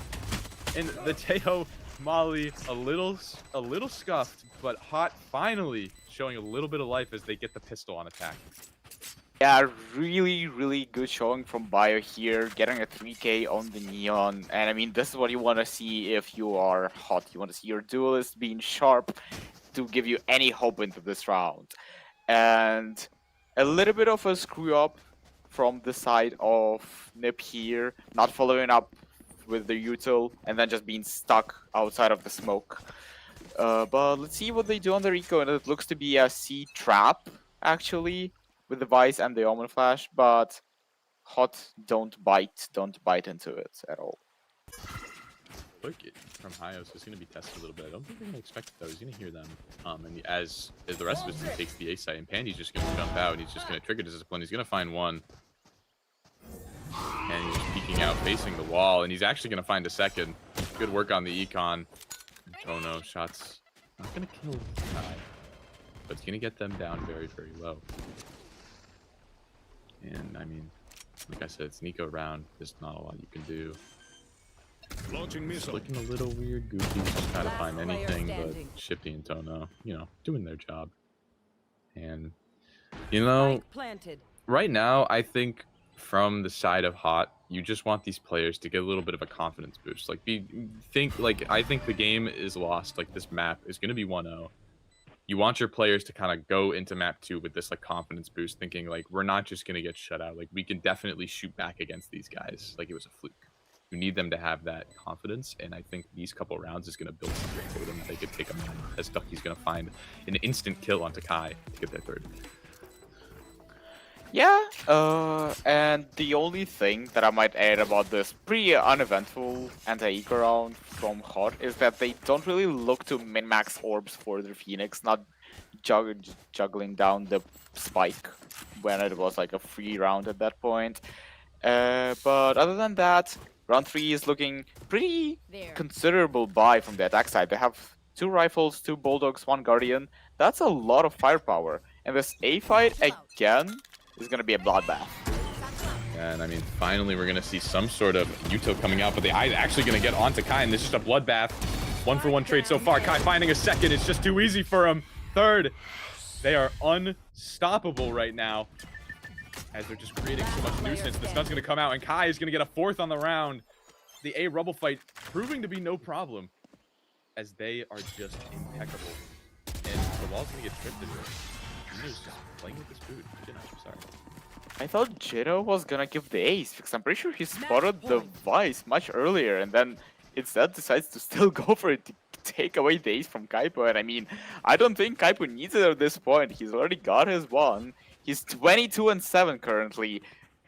And the Teo Molly a little scuffed. But Hot finally showing a little bit of life as they get the pistol on attack. Yeah, really good showing from Bio here, getting a 3k on the Neon. And I mean, this is what you want to see if you are Hot. You want to see your duelist being sharp to give you any hope into this round. And a little bit of a screw up from the side of Nip here, not following up with the util and then just being stuck outside of the smoke. But let's see what they do on the Rico, and it looks to be a C trap actually, with the Vice and the Omen Flash, but Hot don't bite into it at all. Look from Hyos is going to be tested a little bit. I don't think they're going to expect it though. He's going to hear them. And as the rest of his team takes the A site, and Pandy's just going to jump out, and he's just going to trigger discipline. He's going to find one. And he's just peeking out, facing the wall, and he's actually going to find a second. Good work on the econ. And Tono shots not going to kill Kai, but it's going to get them down very low. And I mean, like I said, it's Nico round. There's not a lot you can do. Launching missile. Looking a little weird, goofy, just trying to find Last player anything, but standing. Shifty and Tono, you know, doing their job. And, you know, Spike planted. right now, I think from the side of Hot, you just want these players to get a little bit of a confidence boost. Like, I think the game is lost. Like, this map is going to be 1-0. You want your players to kind of go into map 2 with this like confidence boost, thinking like, we're not just going to get shut out. Like, we can definitely shoot back against these guys. Like, it was a fluke. You need them to have that confidence, and I think these couple rounds is going to build something for them. They could take them as Ducky's going to find an instant kill onto Kai to get their 3rd. Yeah, and the only thing that I might add about this pretty uneventful anti-eco round from Hot is that they don't really look to min-max orbs for their Phoenix, not juggling down the spike when it was like a free round at that point. But other than that, round 3 is looking pretty There. considerable buy from the attack side. They have 2 rifles, 2 bulldogs, 1 guardian. That's a lot of firepower. And this A fight again is going to be a bloodbath. And I mean, finally, we're going to see some sort of util coming out, but the Eye's actually going to get onto Kai, and this is just a bloodbath. 1-for-1 trade so far. Kai finding a second. It's just too easy for him. 3rd. They are unstoppable right now, as they're just creating so much nuisance. The stun's going to come out, and Kai is going to get a 4th on the round. The A rubble fight proving to be no problem, as they are just impeccable. And the wall's going to get tripped in this. Gino's just playing with this food. Gino, I'm sorry. I thought Gino was gonna give the ace, because I'm pretty sure he spotted the Vice much earlier, and then instead decides to still go for it to take away the ace from Kaipo. And I mean, I don't think Kaipo needs it at this point. He's already got his 1. He's 22-7 currently,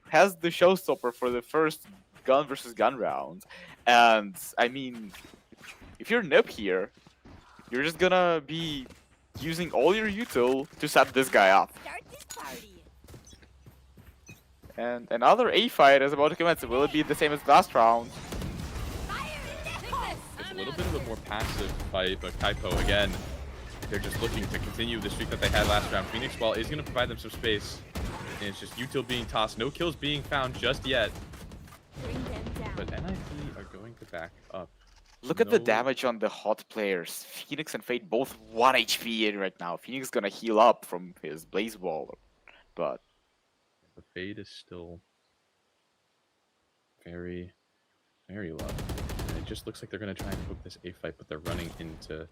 has the showstopper for the first gun versus gun round. And I mean, if you're Nip here, you're just gonna be using all your util to set this guy up. Start this party. And another A fight is about to commence. Will it be the same as last round? It's a little bit of a more passive fight, but Kaipo, again, they're just looking to continue the streak that they had last round. Phoenix Wall is going to provide them some space, and it's just util being tossed. No kills being found just yet, but NIP are going to back up. Look at the damage on the Hot players. Phoenix and Fade both 1 HP in right now. Phoenix is gonna heal up from his Blaze Wall, but The Fade is still very low. And it just looks like they're going to try and poke this A fight, but they're running into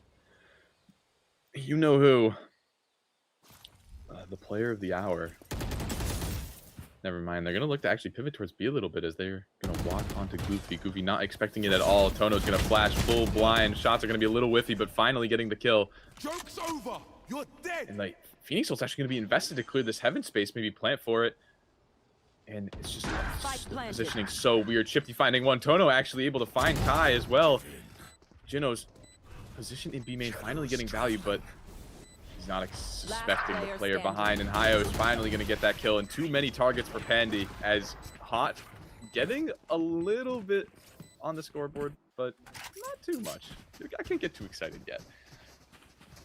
you know who. The player of the hour. Never mind. They're going to look to actually pivot towards B a little bit as they're going to walk onto Goofy. Goofy not expecting it at all. Tono's going to flash full blind. Shots are going to be a little whiffy, but finally getting the kill. Joke's over. You're dead. And like Phoenix Ult's actually going to be invested to clear this heaven space, maybe plant for it. And it's just positioning so weird. Shifty finding one. Tono actually able to find Kai as well. Jino's position in B main finally getting value, but he's not suspecting the player behind. And Hayo is finally going to get that kill. And too many targets for Pandy as Hot getting a little bit on the scoreboard, but not too much. I can't get too excited yet.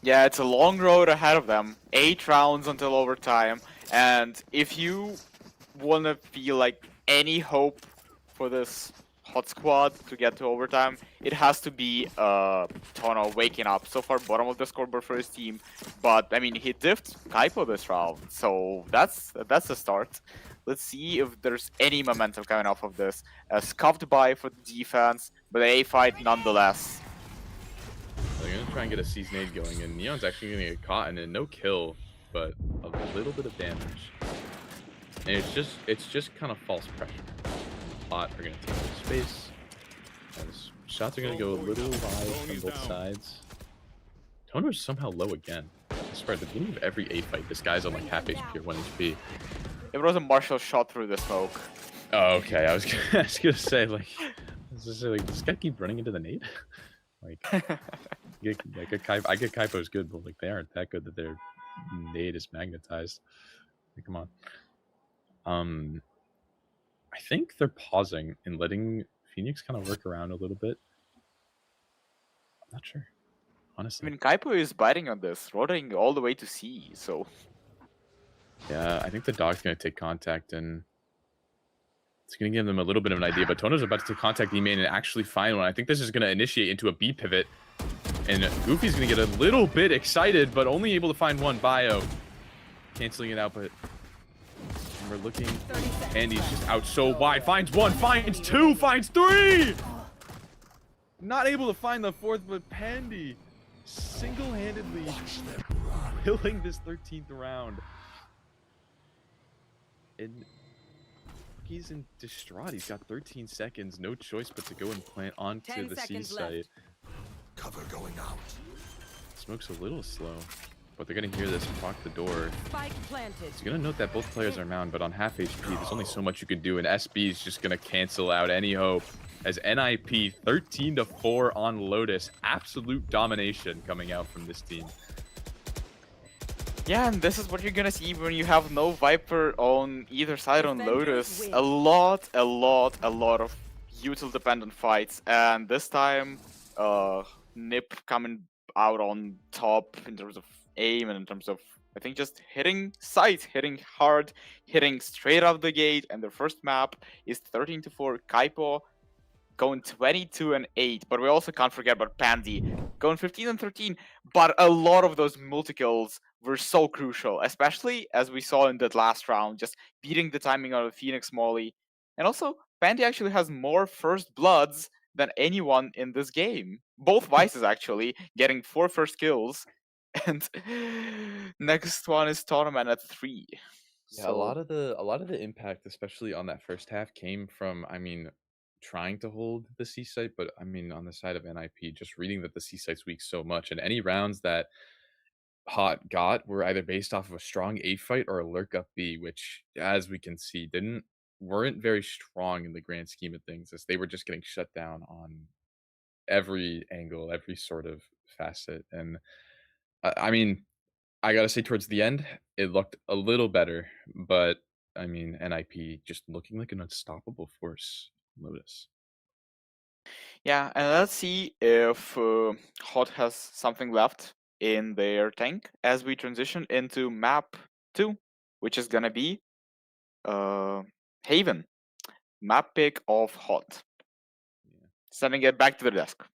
Yeah, it's a long road ahead of them. 8 rounds until overtime. And if you want to feel like any hope for this Hot squad to get to overtime, it has to be Tono waking up. So far, bottom of the scoreboard for his team. But, I mean, he diffed Kaipo this round. So that's a start. Let's see if there's any momentum coming off of this. Scuffed by for the defense, but a fight nonetheless. They're going to try and get a Seize nade going, and Neon's actually going to get caught, and no kill, but a little bit of damage. And it's just kind of false pressure. Plat are going to take up space. As shots are going to go a little wide from both sides. Tono's somehow low again. I swear, at the beginning of every A fight, this guy's on like half HP or 1 HP. It was a Marshall shot through the smoke. Oh, okay. I was gonna say, like, does this guy keep running into the nade? Like, I get Kaipo's good, but like they aren't that good that their nade is magnetized. Like, come on. I think they're pausing and letting Phoenix kind of work around a little bit. I'm not sure, honestly. I mean, Kaipo is biting on this, rotating all the way to C, so... Yeah, I think the dog's going to take contact, and it's going to give them a little bit of an idea, but Tono's about to take contact E-main and actually find one. I think this is going to initiate into a B pivot, and Goofy's going to get a little bit excited, but only able to find one. Bio canceling it out, but we're looking. Andy's just out so wide. Finds one, finds two, finds three! Not able to find the fourth, but Pandy single-handedly killing this 13th round. And he's in distraught. He's got 13 seconds, no choice but to go and plant onto the C site. Cover going out. Smoke's a little slow, but they're gonna hear this and block the door. Spike planted. So you're gonna note that both players are mound, but on half HP, there's only so much you can do, and SB is just gonna cancel out any hope. As NIP 13-4 on Lotus, absolute domination coming out from this team. Yeah, and this is what you're gonna see when you have no Viper on either side on Lotus. A lot of util-dependent fights, and this time, Nip coming out on top in terms of aim and in terms of, I think, just hitting sight, hitting hard, hitting straight out the gate, and their first map is 13-4. Kaipo going 22-8, but we also can't forget about Pandy going 15-13. But a lot of those multi-kills were so crucial, especially as we saw in that last round, just beating the timing out of Phoenix Molly. And also, Pandy actually has more first bloods than anyone in this game. Both Vices actually getting 4 first kills, and next one is Tournament at 3. Yeah, a lot of the impact, especially on that first half, came from, I mean, trying to hold the C site, but I mean, on the side of NIP, just reading that the C site's weak so much, and any rounds that Hot got were either based off of a strong A fight or a lurk up B, which, as we can see, weren't very strong in the grand scheme of things, as they were just getting shut down on every angle, every sort of facet. And I mean, I gotta say, towards the end, it looked a little better, but I mean, NIP just looking like an unstoppable force. Lotus. Yeah, and let's see if Hot has something left in their tank as we transition into map 2, which is gonna be Haven. Map pick of Hot. Yeah. Sending it back to the desk.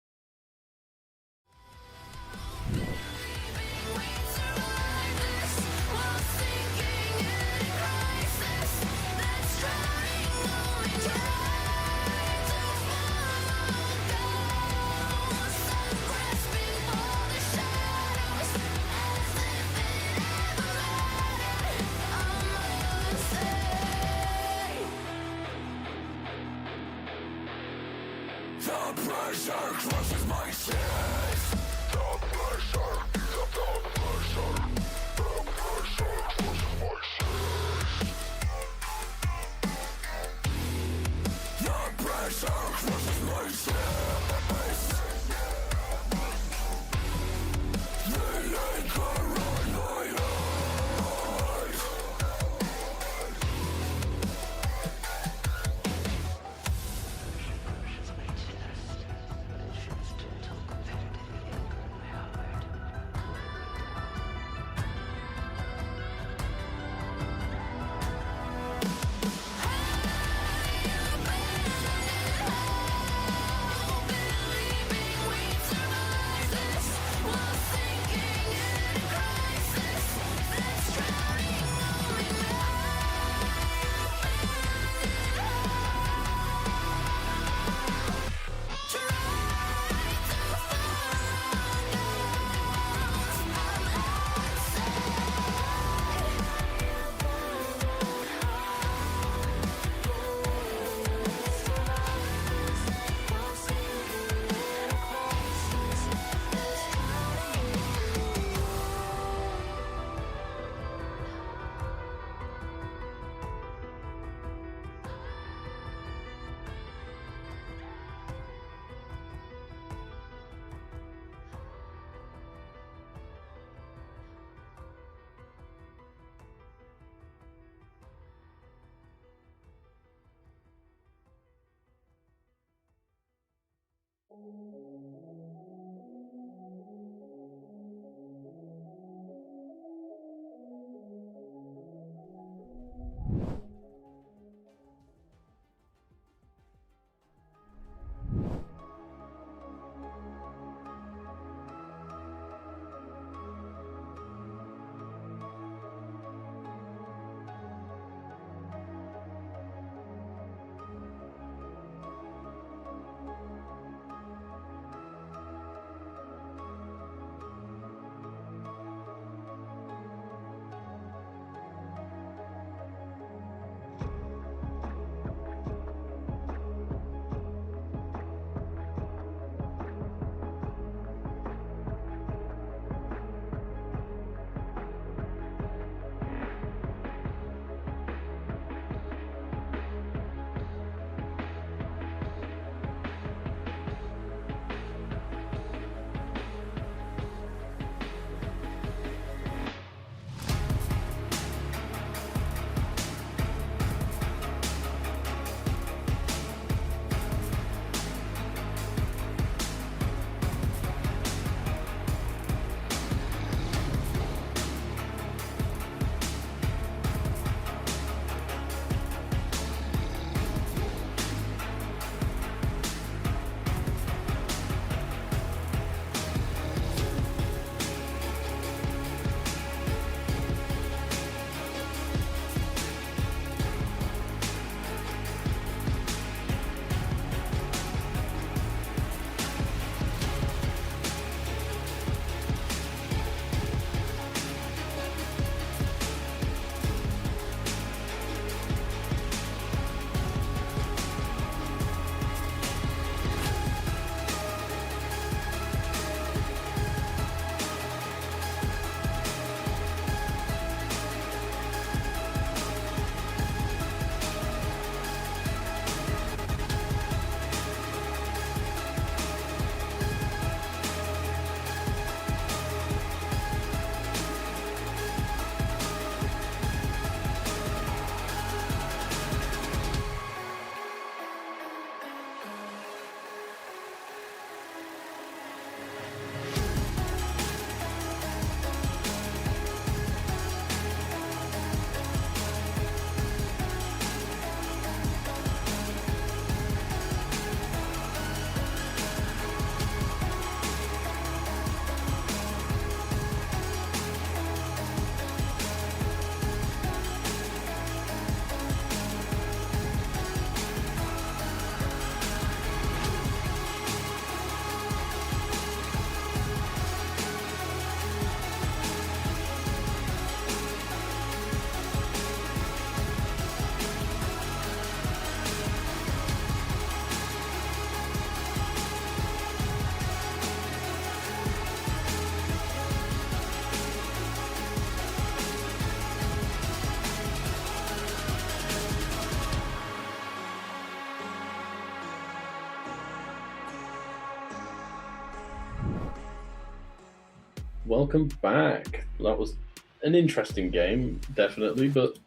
welcome back. That was an interesting game, definitely, but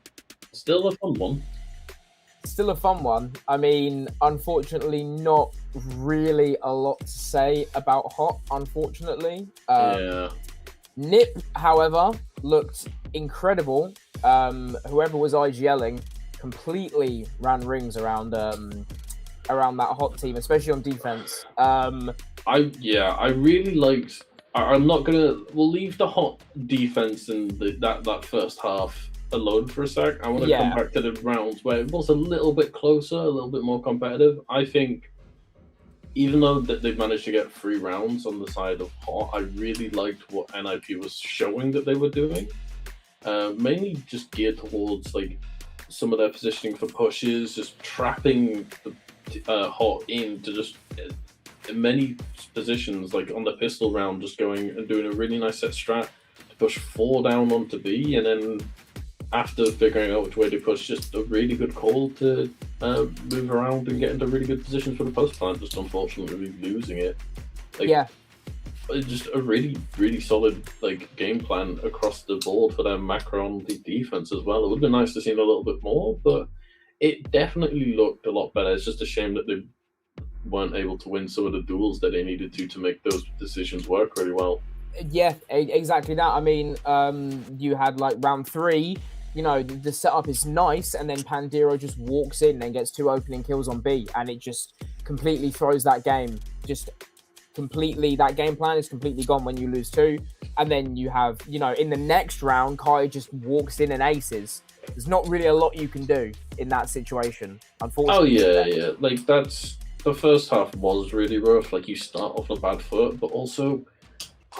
still a fun one. Still a fun one. I mean, unfortunately, not really a lot to say about Hot, unfortunately. Yeah. Nip, however, looked incredible. Whoever was IGLing completely ran rings around that Hot team, especially on defense. I really liked. I'm not gonna. We'll leave the Hot defense and that first half alone for a sec. I want to come back to the rounds where it was a little bit closer, a little bit more competitive. I think, even though that they've managed to get 3 rounds on the side of Hot, I really liked what NIP was showing that they were doing. Mainly just geared towards like some of their positioning for pushes, just trapping the Hot into just in many positions, like on the pistol round, just going and doing a really nice set strat to push 4 down onto B, and then after figuring out which way to push, just a really good call to move around and get into really good positions for the post plant, just unfortunately losing it. It's just a really, really solid like game plan across the board for their macro on the defense as well. It would have been nice to see a little bit more, but it definitely looked a lot better. It's just a shame that they weren't able to win some of the duels that they needed to make those decisions work really well. Yeah, exactly that. I mean, you had like round 3, you know, the setup is nice, and then Pandiro just walks in and gets 2 opening kills on B, and it just completely throws that game. Just completely, that game plan is completely gone when you lose 2. And then you have, you know, in the next round, Kai just walks in and aces. There's not really a lot you can do in that situation, unfortunately. Oh, yeah. Like, that's... The first half was really rough. Like, you start off on a bad foot, but also,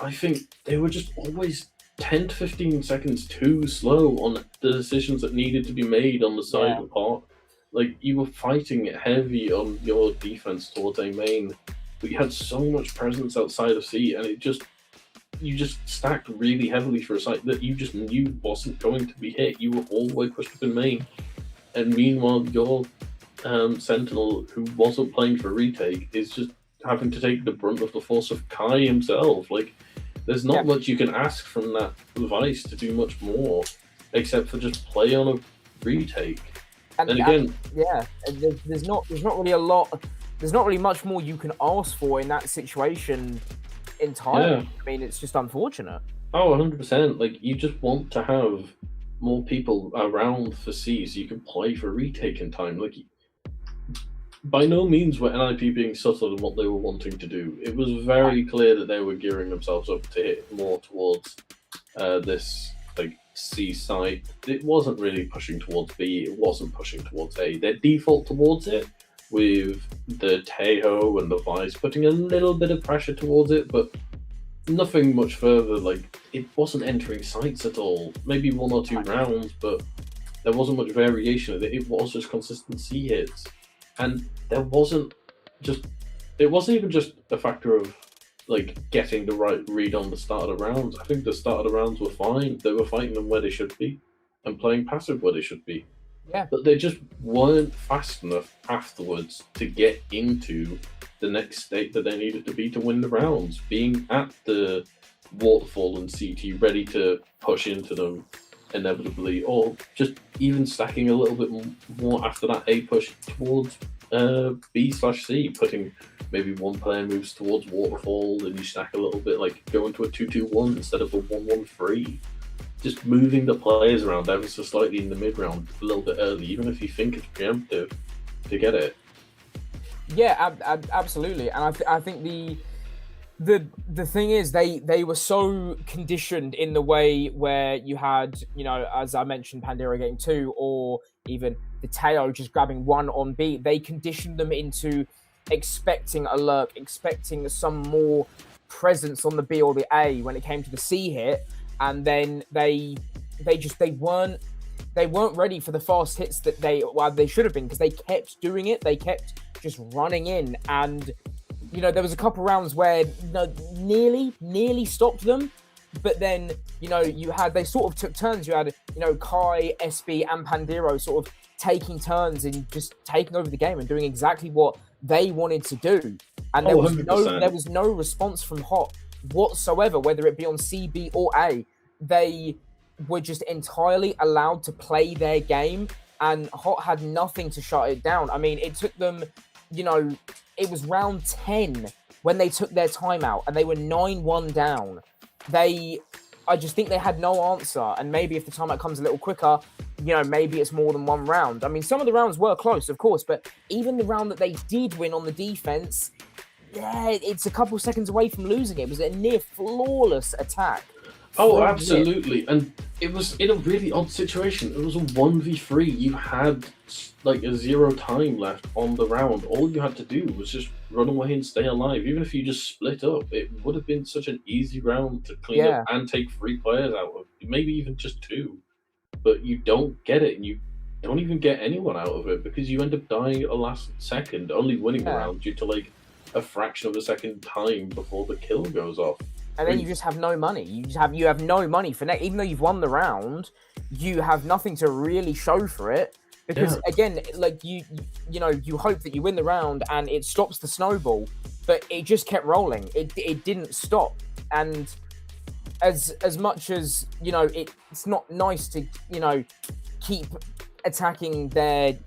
I think they were just always 10 to 15 seconds too slow on the decisions that needed to be made on the side of Hot. Like, you were fighting heavy on your defense towards A main, but you had so much presence outside of C, and you just stacked really heavily for a site that you just knew wasn't going to be hit. You were all the way pushed up in main, and meanwhile, your Sentinel, who wasn't playing for retake, is just having to take the brunt of the force of Kai himself. Like, there's not much you can ask from that Vice to do much more, except for just play on a retake. And again, there's not really a lot. There's not really much more you can ask for in that situation entirely. I mean, it's just unfortunate. Oh, 100%. Like, you just want to have more people around for C so you can play for retake in time. Like, by no means were NIP being subtle in what they were wanting to do. It was very clear that they were gearing themselves up to hit more towards this like C site. It wasn't really pushing towards B. It wasn't pushing towards A. Their default towards it, with the Tejo and the Vice putting a little bit of pressure towards it, but nothing much further. Like, it wasn't entering sites at all. Maybe 1 or 2 rounds, but there wasn't much variation of it. It was just consistent C hits. And it wasn't even just a factor of like getting the right read on the start of the rounds. I think the start of the rounds were fine. They were fighting them where they should be and playing passive where they should be. Yeah. But they just weren't fast enough afterwards to get into the next state that they needed to be to win the rounds. Being at the waterfall and CT ready to push into them inevitably, or just even stacking a little bit more after that A push towards B/C, putting maybe 1 player moves towards waterfall, then you stack a little bit, like go into a 2-2-1 instead of a 1-1-3. Just moving the players around ever so slightly in the mid round a little bit early, even if you think it's preemptive, to get it. Yeah, absolutely. And I think the thing is, they were so conditioned in the way where you had, you know, as I mentioned, Pandora getting 2, or even the Teo just grabbing 1 on B. They conditioned them into expecting a lurk, expecting some more presence on the B or the A when it came to the C hit, and then they weren't ready for the fast hits that they should have been, because they kept doing it. They kept just running in, and you know, there was a couple rounds where, you know, nearly stopped them, but then, you know, they sort of took turns. You had, you know, Kai, SB, and Pandiro sort of taking turns in just taking over the game and doing exactly what they wanted to do. And there was no response from Hot whatsoever, whether it be on C, B, or A. They were just entirely allowed to play their game, and Hot had nothing to shut it down. I mean, it took them, it was round 10 when they took their timeout, and they were 9-1 down. I just think they had no answer, and maybe if the timeout comes a little quicker, maybe it's more than one round. I mean, some of the rounds were close, of course, but even the round that they did win on the defense, it's a couple seconds away from losing it. It was a near flawless attack. Oh, absolutely. And it was in a really odd situation. It was a 1v3. You had like a 0 time left on the round. All you had to do was just run away and stay alive. Even if you just split up, it would have been such an easy round to clean up and take 3 players out of. Maybe even just 2. But you don't get it, and you don't even get anyone out of it because you end up dying at the last second, only winning the round due to like a fraction of a second time before the kill goes off. And then you just have no money. You have no money for next. Even though you've won the round, you have nothing to really show for it. Because again, like you hope that you win the round and it stops the snowball, but it just kept rolling. It didn't stop. And as much as it's not nice to keep attacking their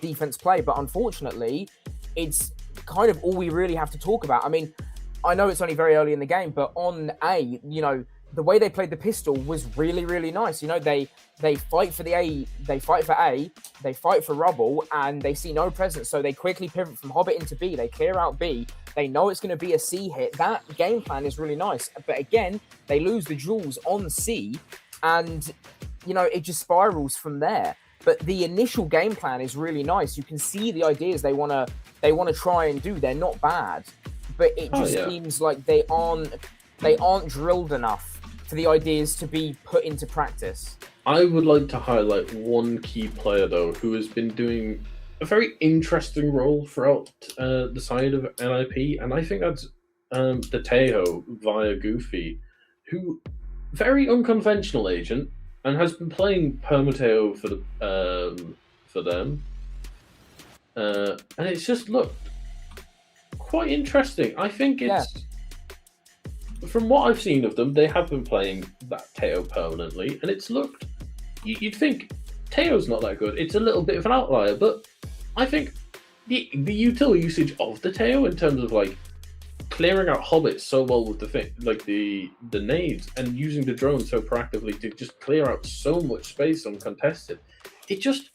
defense play, but unfortunately, it's kind of all we really have to talk about. I mean, I know it's only very early in the game, but on A, the way they played the pistol was really, really nice. They fight for the A, they fight for A, they fight for rubble, and they see no presence. So they quickly pivot from Hobbit into B. They clear out B. They know it's going to be a C hit. That game plan is really nice. But again, they lose the jewels on C, and it just spirals from there. But the initial game plan is really nice. You can see the ideas they want to try and do. They're not bad. But it just seems like they aren't drilled enough for the ideas to be put into practice. I would like to highlight one key player, though, who has been doing a very interesting role throughout the side of NIP, and I think that's the Tejo via Goofy, who very unconventional agent and has been playing Permateo for them, and it's just looked quite interesting. I think it's from what I've seen of them, they have been playing that Teo permanently, and it's looked. You'd think Teo's not that good. It's a little bit of an outlier, but I think the util usage of the Teo in terms of like clearing out hobbits so well with the nades and using the drone so proactively to just clear out so much space uncontested. It just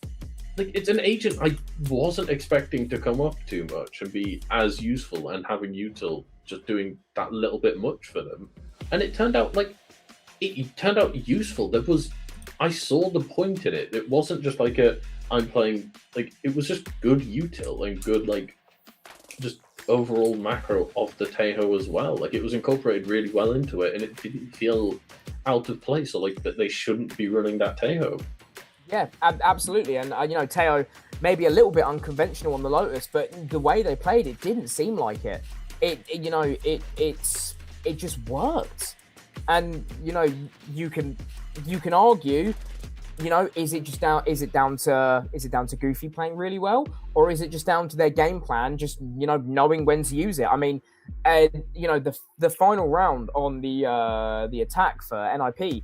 it's an agent I wasn't expecting to come up too much and be as useful, and having util just doing that little bit much for them, and it turned out useful. I saw the point in it. It wasn't just like I'm playing, like it was just good util and good just overall macro of the Tejo as well. Like it was incorporated really well into it, and it didn't feel out of place or like that they shouldn't be running that Tejo. Yeah, absolutely. And Teo maybe a little bit unconventional on the Lotus, but the way they played it didn't seem like it. It just worked. And you can argue, is it down to Goofy playing really well, or is it just down to their game plan, just knowing when to use it? I mean, the final round on the attack for NIP,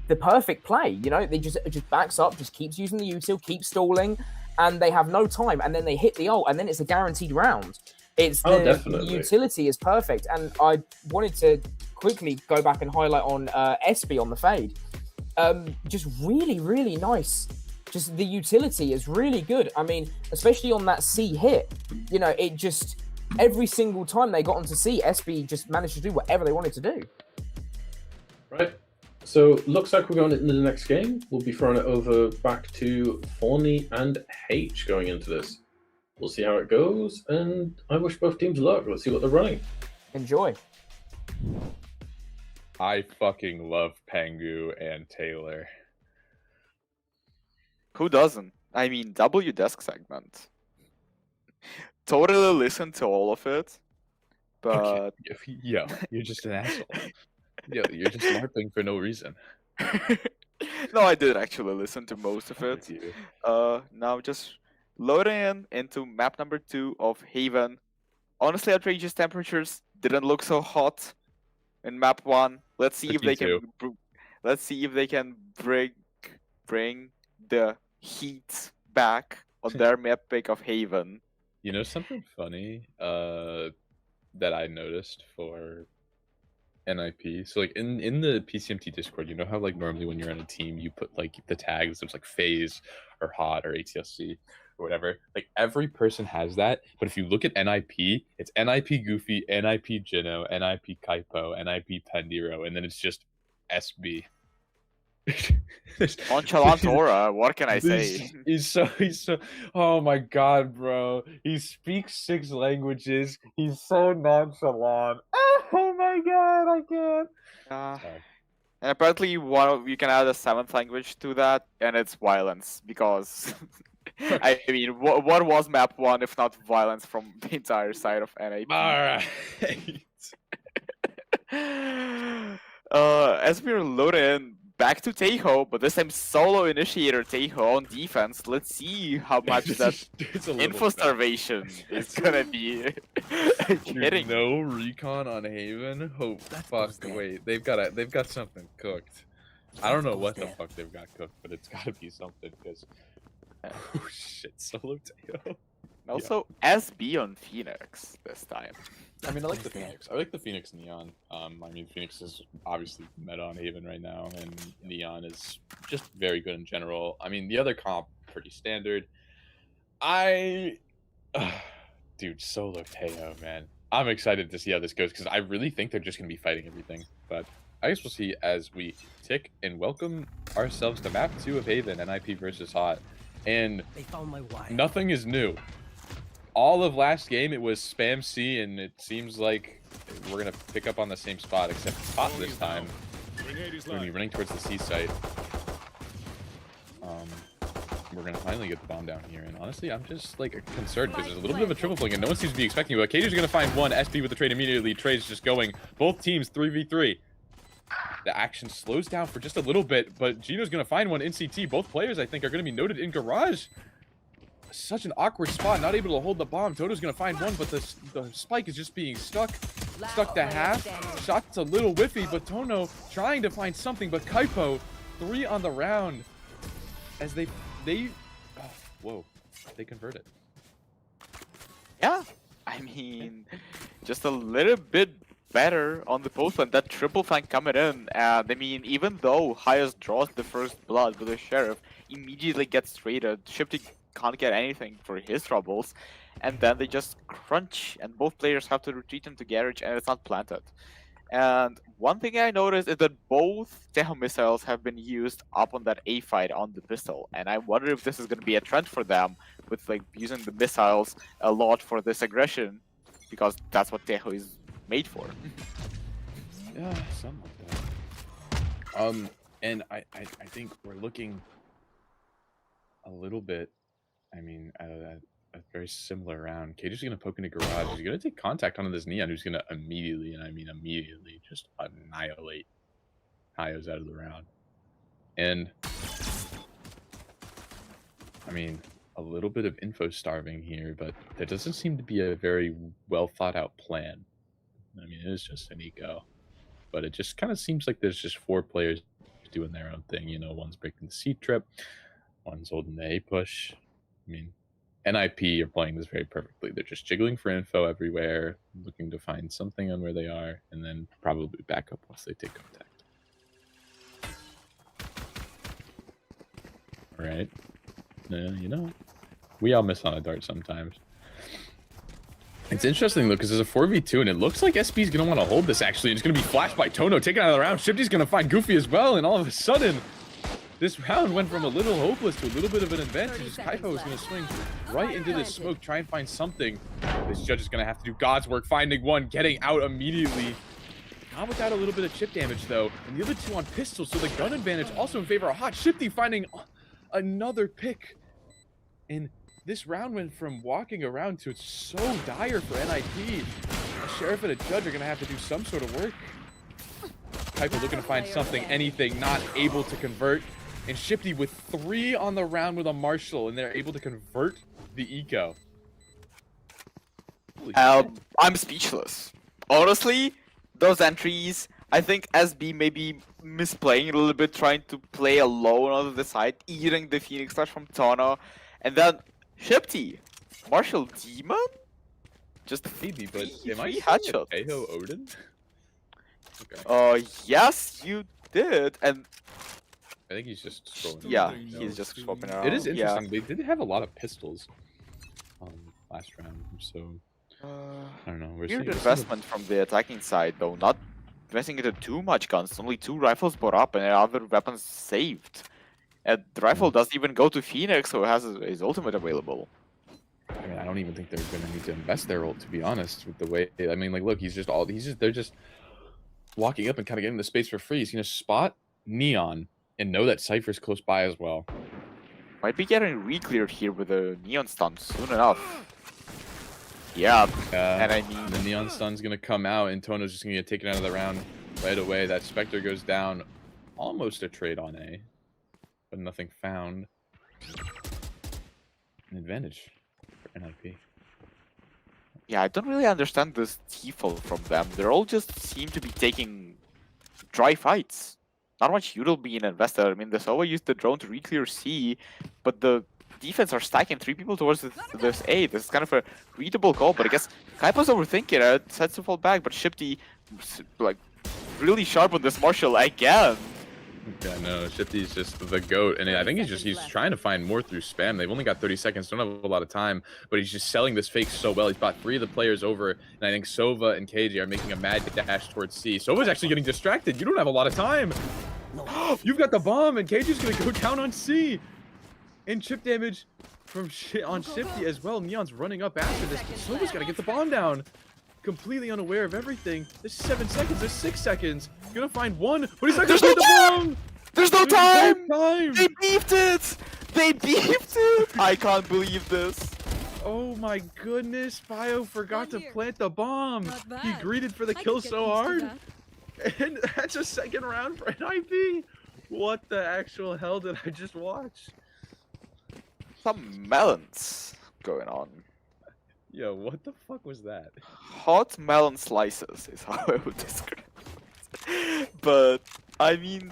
the perfect play. They just backs up, just keeps using the util, keeps stalling, and they have no time, and then they hit the ult, and then it's a guaranteed round. The utility is perfect, and I wanted to quickly go back and highlight on SB on the fade. Just really, really nice. Just the utility is really good. I mean, especially on that C hit, it just every single time they got onto C, SB just managed to do whatever they wanted to do. Right. So looks like we're going into the next game. We'll be throwing it over back to Fawny and H going into this. We'll see how it goes, and I wish both teams luck. Let's see what they're running. Enjoy. I fucking love Pangu and Taylor. Who doesn't? I mean, W desk segment. Totally listen to all of it, but yo, you're just an asshole. Yo, you're just LARPing for no reason. No, I did actually listen to most of it. Now just loading into map number 2 of Haven. honestly, outrageous temperatures didn't look so hot in map 1. Let's see if they can. 52. Let's see if they can bring the heat back on their map pick of Haven. You know something funny that I noticed for NIP? So like in the PCMT Discord, you know how like normally when you're on a team you put like the tags, there's like phase or hot or ATLC or whatever. Like every person has that, but if you look at NIP, it's NIP Goofy, NIP Jino, NIP Kaipo, NIP Pendiro, and then it's just SB. Nonchalant aura, what can I say? He's so oh my god, bro. He speaks 6 languages. He's so nonchalant. Oh my god, I can't. Sorry. And apparently you can add a 7th language to that, and it's violence, because I mean, what was map 1 if not violence from the entire side of NIP? Alright. As we're loading back to Tejo, but this time solo initiator Tejo on defense. Let's see how much that info starvation is gonna be hitting. No recon on Haven. Oh fuck! Wait, they've got something cooked. I don't know what the fuck they've got cooked, but it's gotta be something because. Oh shit! Solo Tejo. Also, SB on Phoenix this time. I mean, I like the Phoenix. I like the Phoenix Neon. I mean, Phoenix is obviously meta on Haven right now, and Neon is just very good in general. I mean, the other comp, pretty standard. Dude, solo Teo, man. I'm excited to see how this goes, because I really think they're just going to be fighting everything. But I guess we'll see as we tick and welcome ourselves to map 2 of Haven, NIP versus Hot. And They found my wife. nothing is new. All of last game, it was spam C, and it seems like we're going to pick up on the same spot, except Hot this time. We're going to be running towards the C site. We're going to finally get the bomb down here, and honestly, I'm just like concerned because there's a little bit of a triple fling, and no one seems to be expecting it. But Cater's going to find one, SP with the trade immediately, trade's just going. Both teams 3v3. The action slows down for just a little bit, but Gino's going to find one in CT. Both players, I think, are going to be noted in garage. Such an awkward spot, not able to hold the bomb. Toto's going to find one, but the spike is just being stuck to half. Shot's a little whiffy, but Tono trying to find something, but Kaipo, 3 on the round as they oh, whoa, they convert it. Yeah, I mean, just a little bit better on the post lane. That triple flank coming in, and I mean, even though Highest draws the first blood with the Sheriff, immediately gets traded. Shifty can't get anything for his troubles, and then they just crunch, and both players have to retreat into garage, and it's not planted. And one thing I noticed is that both Tejo missiles have been used up on that A fight on the pistol, and I wonder if this is going to be a trend for them, with like using the missiles a lot for this aggression, because that's what Tejo is made for. Yeah, something like that. And I think we're looking a little bit, I mean, at a very similar round. Cage is going to poke into garage. He's going to take contact onto this Neon, who's going to immediately, and I mean immediately, just annihilate Hayos out of the round. And, I mean, a little bit of info starving here, but there doesn't seem to be a very well thought out plan. I mean, it is just an eco, but it just kind of seems like there's just 4 players doing their own thing. You know, one's breaking the C trip, one's holding the A push. I mean, NIP are playing this very perfectly. They're just jiggling for info everywhere, looking to find something on where they are, and then probably back up once they take contact. All right. You know, we all miss on a dart sometimes. It's interesting, though, because there's a 4v2, and it looks like SP's going to want to hold this, actually. It's going to be flashed by Tono, taken out of the round. Shifty's going to find Goofy as well, and all of a sudden, this round went from a little hopeless to a little bit of an advantage, as Kaipo is going to swing right into this smoke, try and find something. This judge is going to have to do God's work, finding one, getting out immediately. Not without a little bit of chip damage, though, and the other 2 on pistols, so the gun advantage also in favor of Hot. Shifty finding another pick, and this round went from walking around to it's so dire for NIP. A Sheriff and a Judge are going to have to do some sort of work. Kaipo looking to find something, anything, not able to convert. And Shifty with 3 on the round with a Marshall, and they're able to convert the eco. Holy shit. I'm speechless. Honestly, those entries, I think SB maybe misplaying it a little bit, trying to play alone on the side, eating the Phoenix Flash from Tono, and then Shifty, Martial Demon? Just Maybe, but am I three seeing a headshots. Teho Odin? Okay. Yes, you did, and I think he's just scrolling. yeah, around, you know. he's just swapping around. It is Yeah. interesting. They did have a lot of pistols last round, so I don't know. Weird investment from the attacking side, though. Not investing into too much guns. Only 2 rifles brought up and other weapons saved. And the rifle doesn't even go to Phoenix, so it has his ultimate available. I mean, I don't even think they're gonna need to invest their ult, to be honest. With the way, I mean, like, look, they're just walking up and kind of getting the space for free. He's gonna spot Neon and know that Cypher's close by as well. Might be getting re-cleared here with a Neon stun soon enough. Yeah, and I mean... The Neon Stun's gonna come out, and Tono's just gonna get taken out of the round right away. That Spectre goes down. Almost a trade on A, but nothing found. An advantage for NIP. Yeah, I don't really understand this default from them. They're all just seem to be taking dry fights. Not much util being invested. I mean, the Sova used the drone to re-clear C, but the defense are stacking 3 people towards this A. This is kind of a readable call, but I guess Kaipa's overthinking it, sets to fall back, but Shifty, like, really sharp on this Marshall again. Yeah, no, Shifty's just the GOAT, and I think he's trying to find more through spam. They've only got 30 seconds, don't have a lot of time, but he's just selling this fake so well. He's brought 3 of the players over, and I think Sova and KJ are making a mad dash towards C. Sova's actually getting distracted. You don't have a lot of time. You've got the bomb, and KJ's gonna go down on C. And chip damage from on Shifty as well. Neon's running up after this, but Sova's gotta get the bomb down. Completely unaware of everything. There's 7 seconds, there's 6 seconds. Gonna find one, but he's not gonna find the bomb! There's no time! Time! They beefed it! They beefed it! I can't believe this. Oh my goodness, Bio forgot to plant the bomb. Not bad. He greeted for the I kill could get so used to hard. that. And that's a second round for NIP. What the actual hell did I just watch? Some melons going on. Yo, what the fuck was that? Hot melon slices is how I would describe it. But, I mean,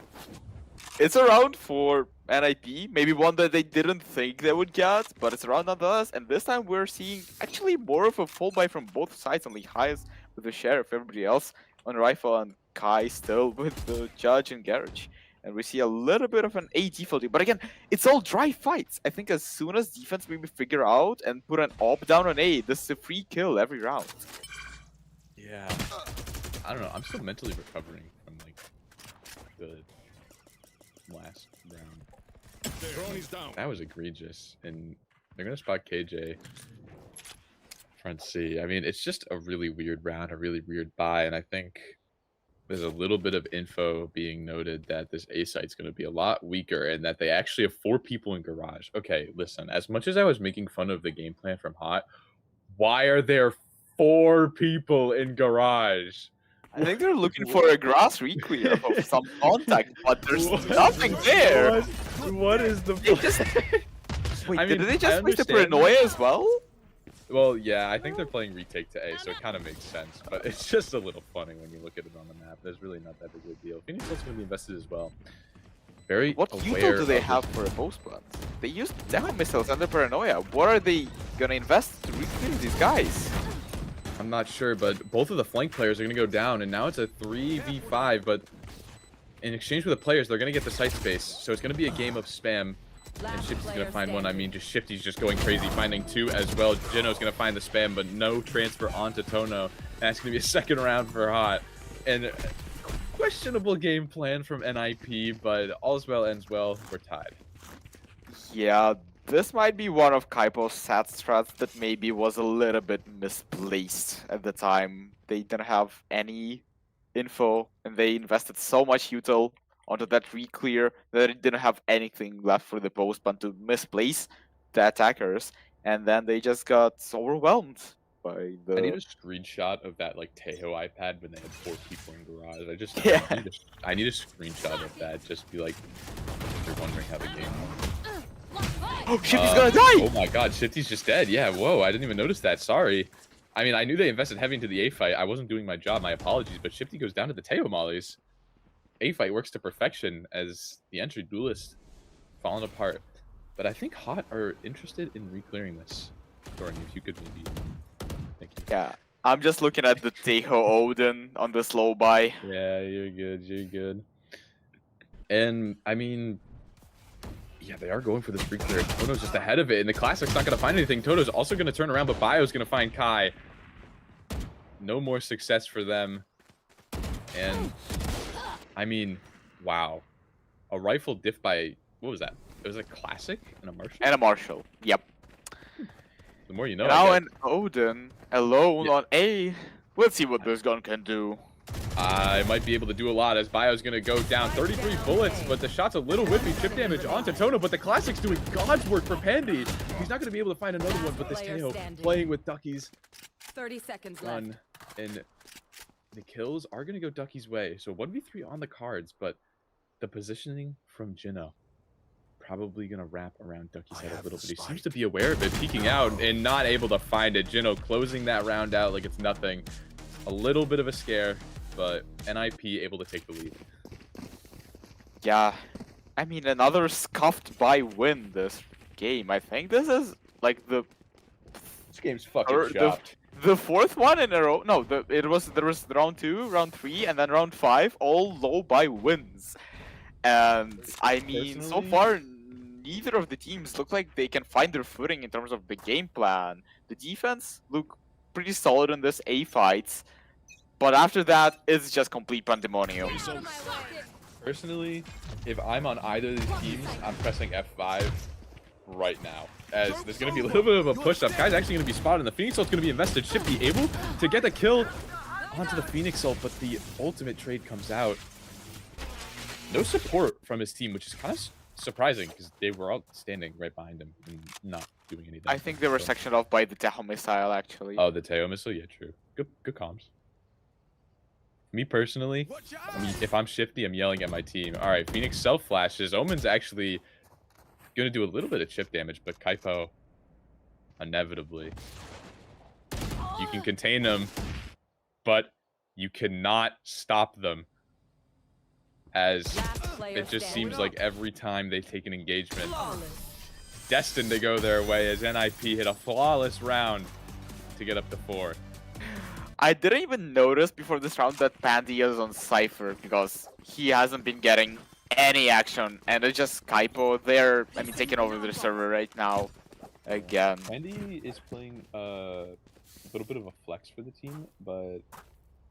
it's a round for NIP. Maybe one that they didn't think they would get, but it's a round nonetheless. And this time we're seeing actually more of a full buy from both sides on the highest with the Sheriff, everybody else on Rifle, and Kai still with the Judge and Garage. And we see a little bit of an A defaulting. But again, it's all dry fights. I think as soon as defense maybe figure out and put an op down on A, this is a free kill every round. Yeah. I don't know. I'm still mentally recovering from like the last round. Drone is down. That was egregious. And they're gonna spot KJ. Front C. I mean, it's just a really weird round, a really weird buy, and I think there's a little bit of info being noted that this A site's going to be a lot weaker and that they actually have 4 people in garage. Okay, listen, as much as I was making fun of the game plan from Hot, why are there 4 people in garage? I think they're looking for a grass reclear of some contact, but there's nothing there. What is the They just... Wait, I mean, did they I just make the understand. paranoia as well? Well, yeah, I think they're playing retake to A, so it kind of makes sense. But it's just a little funny when you look at it on the map. There's really not that big of a deal. Phoenix also going to be invested as well. Very What aware util do they of have for a post plant? They used demo missiles under paranoia. What are they gonna invest to reclear these guys? I'm not sure, but both of the flank players are going to go down, and now it's a 3v5, but in exchange for the players, they're going to get the site space. So it's going to be a game of spam. And Last Shifty's player gonna find one. I standing. mean, just Shifty's just going crazy, finding 2 as well. Geno's gonna find the spam, but no transfer onto Tono. And that's gonna be a second round for Hot. And questionable game plan from NIP, but all's well ends well. We're tied. Yeah, this might be one of Kaipo's sad strats that maybe was a little bit misplaced at the time. They didn't have any info, and they invested so much util onto that re-clear that it didn't have anything left for the post but to misplace the attackers, and then they just got overwhelmed by the... I need a screenshot of that like Tejo iPad when they had 4 people in garage. Yeah. I need a screenshot of that. Just be like, if you're wondering how the game went. Oh, Shifty's gonna die! Oh my god, Shifty's just dead. Yeah, whoa, I didn't even notice that. Sorry. I mean, I knew they invested heavy into the A fight. I wasn't doing my job. My apologies. But Shifty goes down to the Teo mollies. A fight works to perfection as the entry duelist falling apart. But I think Hot are interested in re-clearing this. Thorny, if you could maybe. Thank you. Yeah, I'm just looking at the Teho Odin on the slow buy. Yeah, you're good. You're good. And I mean, yeah, they are going for this free clear. Toto's just ahead of it, and the Classic's not going to find anything. Toto's also going to turn around, but Bio's going to find Kai. No more success for them. And I mean, wow. A rifle diff by, what was that? It was a Classic and a Marshall? And a Marshall. Yep. The more you know. Now I an Odin alone Yeah. on A. Let's see what this gun can do. I might be able to do a lot as Bio's going to go down 33 bullets, but the shot's a little whippy. Chip damage onto Tono, but the Classic's doing God's work for Pandy. He's not going to be able to find another one, but this Player Teo standing. playing with Ducky's 30 seconds left. gun. And the kills are going to go Ducky's way. So 1v3 on the cards, but the positioning from Jinno probably going to wrap around Ducky's head a little bit. He seems to be aware of it, peeking out and not able to find it. Jinno closing that round out like it's nothing. A little bit of a scare, but NIP able to take the lead. Yeah, I mean another scuffed by win this game. I think this is like the This game's fucking Or chopped. the fourth one in a row. No, there was round 2, round 3, and then round 5, all low by wins. And I mean, so Personally- far, neither of the teams look like they can find their footing in terms of the game plan. The defense look pretty solid in this A fights, but after that, it's just complete pandemonium. Personally, if I'm on either of these teams, I'm pressing F5 right now. As there's going to be a little bit of a push-up. Guy's actually going to be spotted, and the Phoenix Ult's going to be invested. Shifty able to get the kill onto the Phoenix Ult, but the ultimate trade comes out. No support from his team, which is kind of surprising, because they were all standing right behind him and not doing anything. I think they were So- sectioned off by the Teho missile, actually. Oh, the Teo missile? Yeah, true. Good comms. Me personally, Watch I mean, out! if I'm Shifty, I'm yelling at my team. All right, Phoenix self-flashes. Omen's actually going to do a little bit of chip damage, but Kaipo, inevitably. You can contain them, but you cannot stop them. As Last player it just standing. seems like every time they take an engagement, destined to go their way as NIP hit a flawless round to get up to 4. I didn't even notice before this round that Pandy is on Cypher because he hasn't been getting any action, and it's just Kaipo there. I mean, taking over the server right now again. Andy is playing a little bit of a flex for the team, but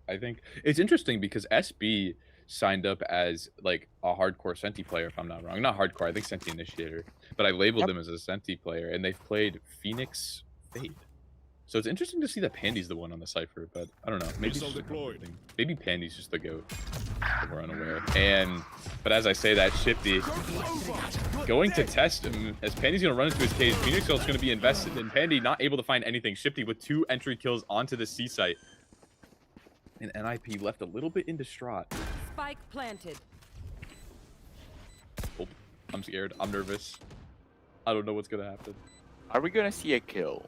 I think it's interesting because SB signed up as like a hardcore Senti player, if I'm not wrong. Not hardcore, I think Senti Initiator, but I labeled him as a Senti player, and they've played Phoenix Fade. So it's interesting to see that Pandy's the one on the Cypher, but I don't know. Maybe it's Missile just a comfort deployed. thing. Maybe Pandy's just the GOAT. If we're unaware. But as I say that, Shifty going to test him as Pandy's going to run into his cage. Phoenix Ult's going to be invested, and Pandy not able to find anything. Shifty with 2 entry kills onto the C site. And NIP left a little bit in distraught. Spike planted. Oh, I'm scared. I'm nervous. I don't know what's going to happen. Are we gonna see a kill?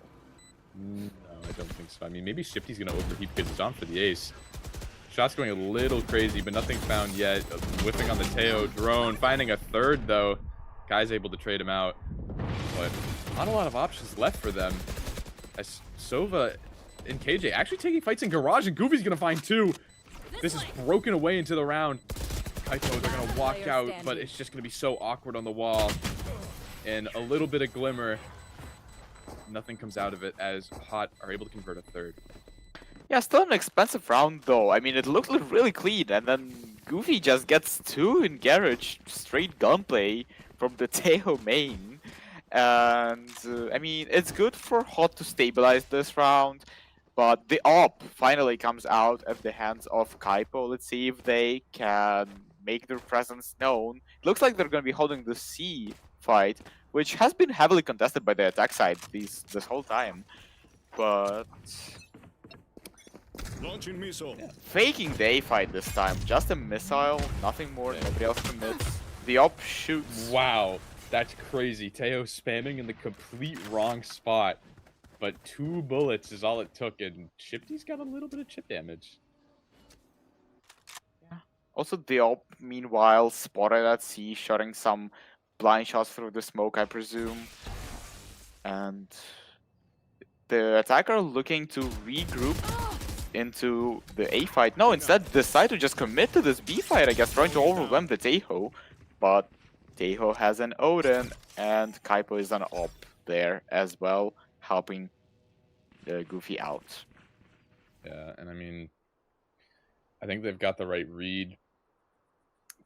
No, I don't think so. I mean, maybe Shifty's going to overheat because he's on for the ace. Shot's going a little crazy, but nothing found yet. Whiffing on the Teo drone. Finding a third, though. Guy's able to trade him out. But not a lot of options left for them. As Sova and KJ actually taking fights in Garage, and Goofy's going to find 2. This is broken away into the round. Kaito, they're going to walk Player out, standing. but it's just going to be so awkward on the wall. And a little bit of glimmer. Nothing comes out of it as Hot are able to convert a third. Yeah, still an expensive round though. I mean, it looked really clean, and then Goofy just gets 2 in Garage, straight gunplay from the Teho main. And I mean, it's good for Hot to stabilize this round, but the op finally comes out at the hands of Kaipo. Let's see if they can make their presence known. It looks like they're going to be holding the C fight, which has been heavily contested by the attack side this whole time. But Launching missile. faking the A fight this time, just a missile, nothing more, nobody else commits. The op shoots. Wow, that's crazy. Teo spamming in the complete wrong spot. but 2 bullets is all it took, and Shifty's got a little bit of chip damage. Also, the op, meanwhile, spotted at C, shooting some blind shots through the smoke, I presume. And the attacker looking to regroup into the A fight. No, instead decide to just commit to this B fight, I guess, trying to overwhelm the Taeho. But Taeho has an Odin, and Kaipo is an op there as well, helping the Goofy out. Yeah, and I mean, I think they've got the right read.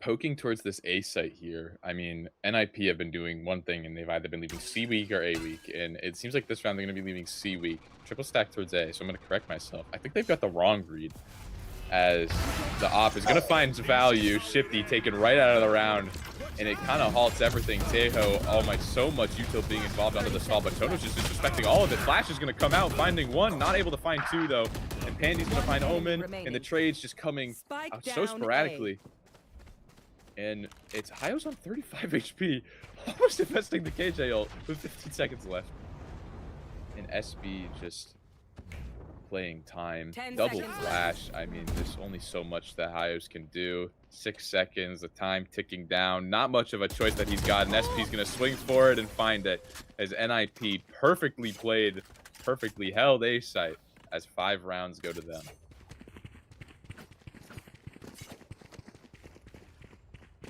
Poking towards this A site here, I mean, NIP have been doing one thing, and they've either been leaving C weak or A weak, and it seems like this round they're going to be leaving C weak. Triple stack towards A, so I'm going to correct myself. I think they've got the wrong read, as the op is going to find value. Shifty taken right out of the round, and it kind of halts everything. Taeho, oh my, so much util being involved under the stall, but Tono's just disrespecting all of it. Flash is going to come out, finding one, not able to find two, though, and Pandy's going to find Omen, and the trade's just coming out so sporadically. And it's Hayo's on 35 HP, almost investing the KJ ult with 15 seconds left. And SB just playing time. Double flash. I mean, there's only so much that Hayos can do. 6 seconds, the time ticking down. Not much of a choice that he's got, and SB's going to swing for it and find it as NIP perfectly played, perfectly held A site as 5 rounds go to them.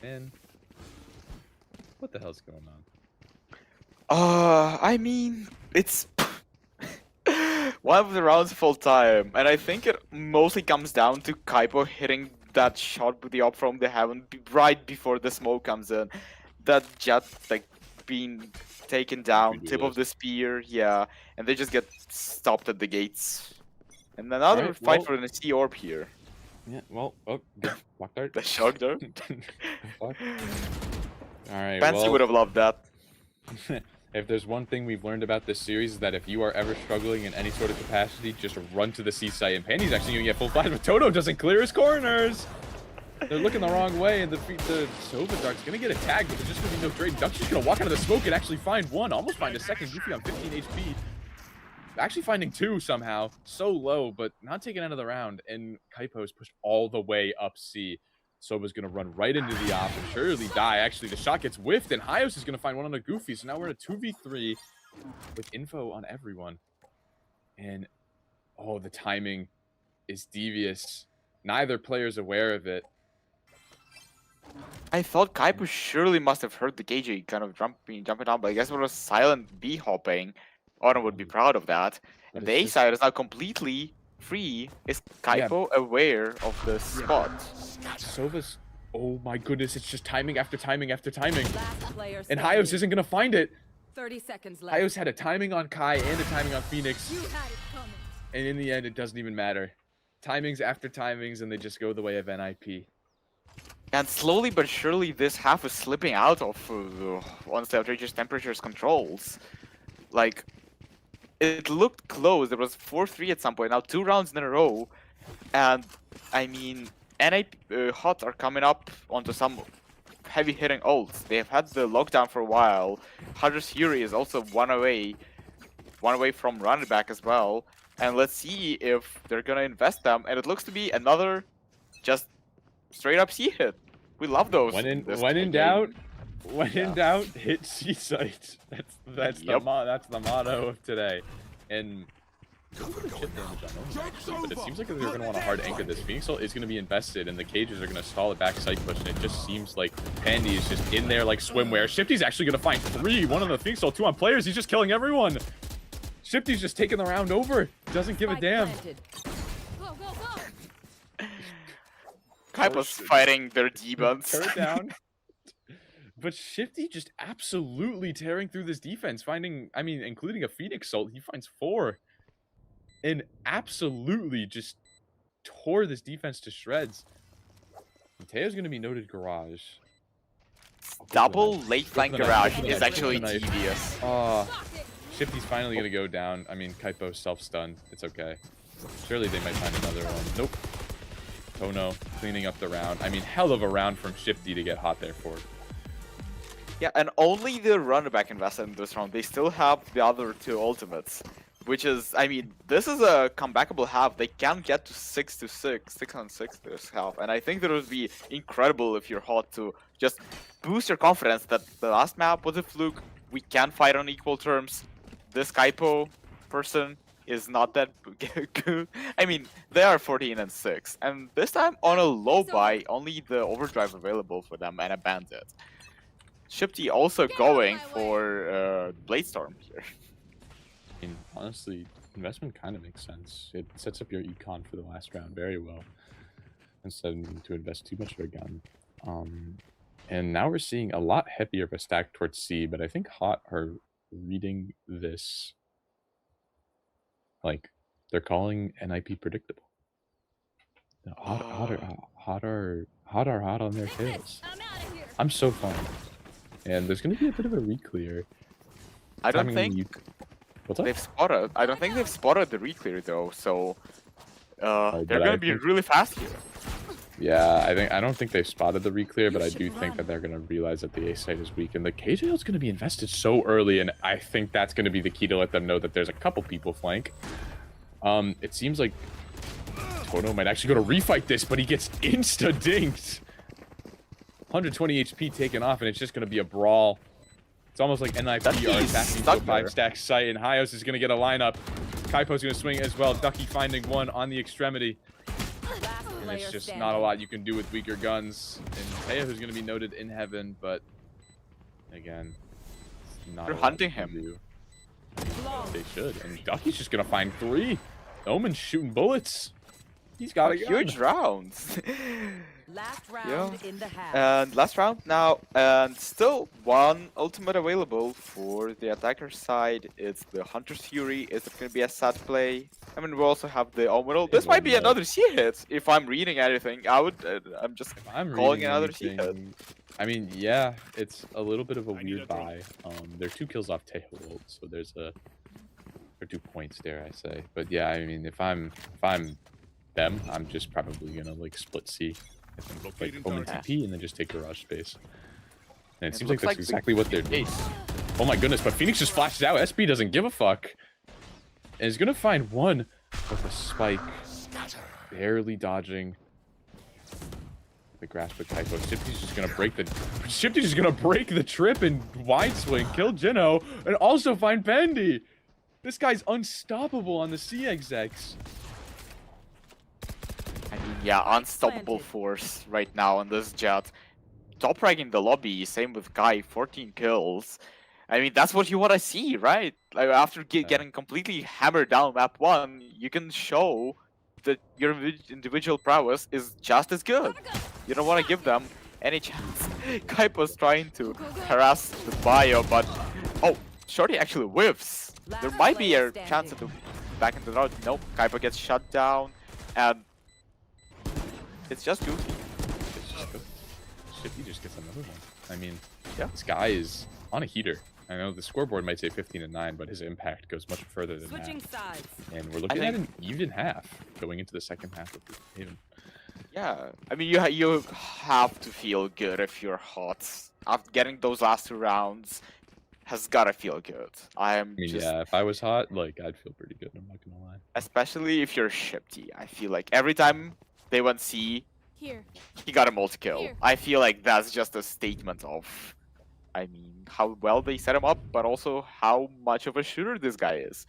Man, what the hell's going on? I mean, it's one of the rounds full time, and I think it mostly comes down to Kaipo hitting that shot with the op from the heaven right before the smoke comes in. That jet like being taken down, tip of the spear, yeah, and they just get stopped at the gates. And another Right, fight well- for the C orb here. Yeah, well, oh, good. Block dart. The shock dart. All right, Fancy well, would have loved that. if there's one thing we've learned about this series is that if you are ever struggling in any sort of capacity, just run to the C site. And Pandy's actually going to get full flash, but Toto doesn't clear his corners. They're looking the wrong way, and the Sova Dark's going to get a tag, but there's just going to be no trade. Duck's just going to walk out of the smoke and actually find one, almost find a second. Goofy on 15 HP. Actually finding 2 somehow. So low, but not taken out of the round. And Kaipo's pushed all the way up C. Soba's going to run right into the op and surely die. Actually, the shot gets whiffed, and Hayos is going to find one on a Goofy. So now we're in a 2v3 with info on everyone. And, oh, the timing is devious. Neither player's aware of it. I thought Kaipo surely must have heard the KJ kind of jumping down, but I guess it was silent B hopping. Autumn would be proud of that. But And the it's A just- side is now completely free. Is Kaipo aware of the spot? Sova's... Oh my goodness, it's just timing after timing after timing. Last player And standing. Hayos isn't going to find it. 30 seconds left. Hayos had a timing on Kai and a timing on Phoenix. You had it coming. And in the end, it doesn't even matter. Timings after timings, and they just go the way of NIP. And slowly but surely, this half is slipping out of honestly outrageous temperatures controls. Like, it looked close. There was 4-3 at some point. Now 2 rounds in a row, and I mean, NIP Hot are coming up onto some heavy hitting ults. They have had the lockdown for a while. Hunter's Fury is also one away from running back as well. And let's see if they're gonna invest them. And it looks to be another just straight up C hit. We love those. When in this when in game. doubt, in doubt, hit C site. That's Yep. the motto of today. And Cover chip going damage out. on Omen, Joke's actually, but it over. seems like they're going to want to hard anchor this. Phoenix ult is going to be invested, and the cages are going to stall it back site push, and it just seems like Pandy is just in there like swimwear. Shifty's actually going to find 3, 1 on the Phoenix ult, 2 on players. He's just killing everyone. Shifty's just taking the round over. Doesn't give a Spike damn. planted. Go, go, go. Kaipo's fighting their demons. Turret down. But Shifty just absolutely tearing through this defense, finding, I mean, including a Phoenix ult, he finds 4. And absolutely just tore this defense to shreds. And Teo's going to be noted garage. Double late flank garage Go for the is knife. actually Go for the knife. tedious. Shifty's finally going to go down. I mean, Kaipo's self-stunned. It's okay. Surely they might find another one. Nope. Tono cleaning up the round. I mean, hell of a round from Shifty to get hot there for. Yeah, and only the running back invested in this round. They still have the other 2 ultimates. which is, I mean, this is a comebackable half. They can get to 6-6 this half, and I think that would be incredible if you're hot to just boost your confidence that the last map was a fluke. We can fight on equal terms. This Kaipo person is not that good. I mean, they are 14-6, and this time on a low buy, only the overdrive available for them and a bandit. Shifty also going for Bladestorm here. I mean, honestly, investment kind of makes sense. It sets up your econ for the last round very well, instead of needing to invest too much of a gun. And now we're seeing a lot heavier of a stack towards C, but I think Hot are reading this like they're calling NIP predictable. Hot are hot on their tails. I'm so fun. And there's gonna be a bit of a reclear. I don't think What's up? they've spotted. I don't think they've spotted the reclear though, so they're but gonna be really fast here. Yeah, I don't think they've spotted the reclear, but I do think that they're gonna realize that the A site is weak, and the KJL is gonna be invested so early, and I think that's gonna be the key to let them know that there's a couple people flank. It seems like Tono might actually go to refight this, but he gets insta-dinked. 120 HP taken off, and it's just gonna be a brawl. It's almost like NIP are attacking to a 5-stack site, and Hyos is gonna get a lineup. Kaipo's gonna swing as well. Ducky finding one on the extremity. And it's just not a lot you can do with weaker guns. And Taya, who's going to be noted in heaven, but again, not They're a lot hunting you can him. do. They should. And Ducky's just going to find 3. Omen's shooting bullets. He's got a gun. Huge rounds. Last round in the half. And last round now, and still one ultimate available for the attacker side. It's the Hunter's Fury. Is it going to be a sad play? I mean, we also have the Omenal. This might be another C hit. If I'm reading anything, I'm just calling another C hit. I mean, yeah, it's a little bit of a weird buy. They're 2 kills off Teho, so there's or 2 points there, I say. But yeah, I mean, if I'm them, I'm just probably gonna like split C. I think like Omen TP and then just take garage space. And it seems like that's exactly what they're doing. Oh my goodness, but Phoenix just flashes out. SB doesn't give a fuck. And is gonna find one with a spike. Barely dodging the grasp of Kaipo. Shifty's just gonna break the trip and wide swing, kill Jino, and also find Bendy. This guy's unstoppable on the C execs. I mean, yeah, unstoppable force right now on this Jet. Top ranking the lobby, same with Kai, 14 kills. I mean, that's what you want to see, right? Like, after getting completely hammered down map 1, you can show that your individual prowess is just as good. You don't want to give them any chance. Kaipo's trying to harass the bio, but... Oh, Shorty actually whiffs. There might be a chance at the back into the road. Nope, Kaipo gets shut down, and... It's just goofy. Shifty just gets another one. I mean, yeah, this guy is on a heater. I know the scoreboard might say 15-9, but his impact goes much further than that. Sides. And we're looking at an even half going into the second half of the game. Yeah, I mean, you have to feel good if you're hot. After getting those last 2 rounds, has gotta feel good. Yeah, if I was hot, like, I'd feel pretty good. I'm not gonna lie. Especially if you're Shifty. I feel like every time they went C, he got a multi-kill. I feel like that's just a statement of, I mean, how well they set him up, but also how much of a shooter this guy is.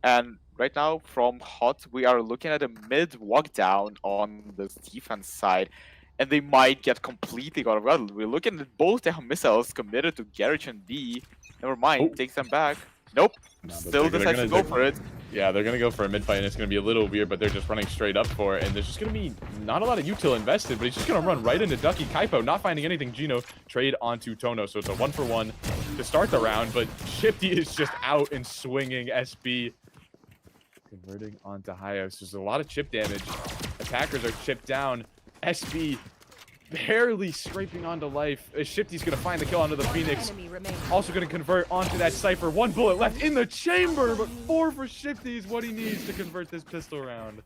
And right now, from Hot, we are looking at a mid walk down on the defense side, and they might get completely got well. We're looking at both the missiles committed to Garage and B. Never mind, takes them back. Nope, still decides to go for it. Yeah, they're gonna go for a mid fight, and it's gonna be a little weird, but they're just running straight up for it, and there's just gonna be not a lot of util invested, but he's just gonna run right into Ducky. Kaipo not finding anything. Gino trade onto Tono, so it's a 1-for-1 to start the round, but Shifty is just out and swinging. SB converting onto Hyos. There's a lot of chip damage. Attackers are chipped down. SB barely scraping onto life. Shifty's gonna find the kill onto the Phoenix. Also gonna convert onto that Cypher. 1 bullet left in the chamber, but 4 for Shifty is what he needs to convert this pistol round.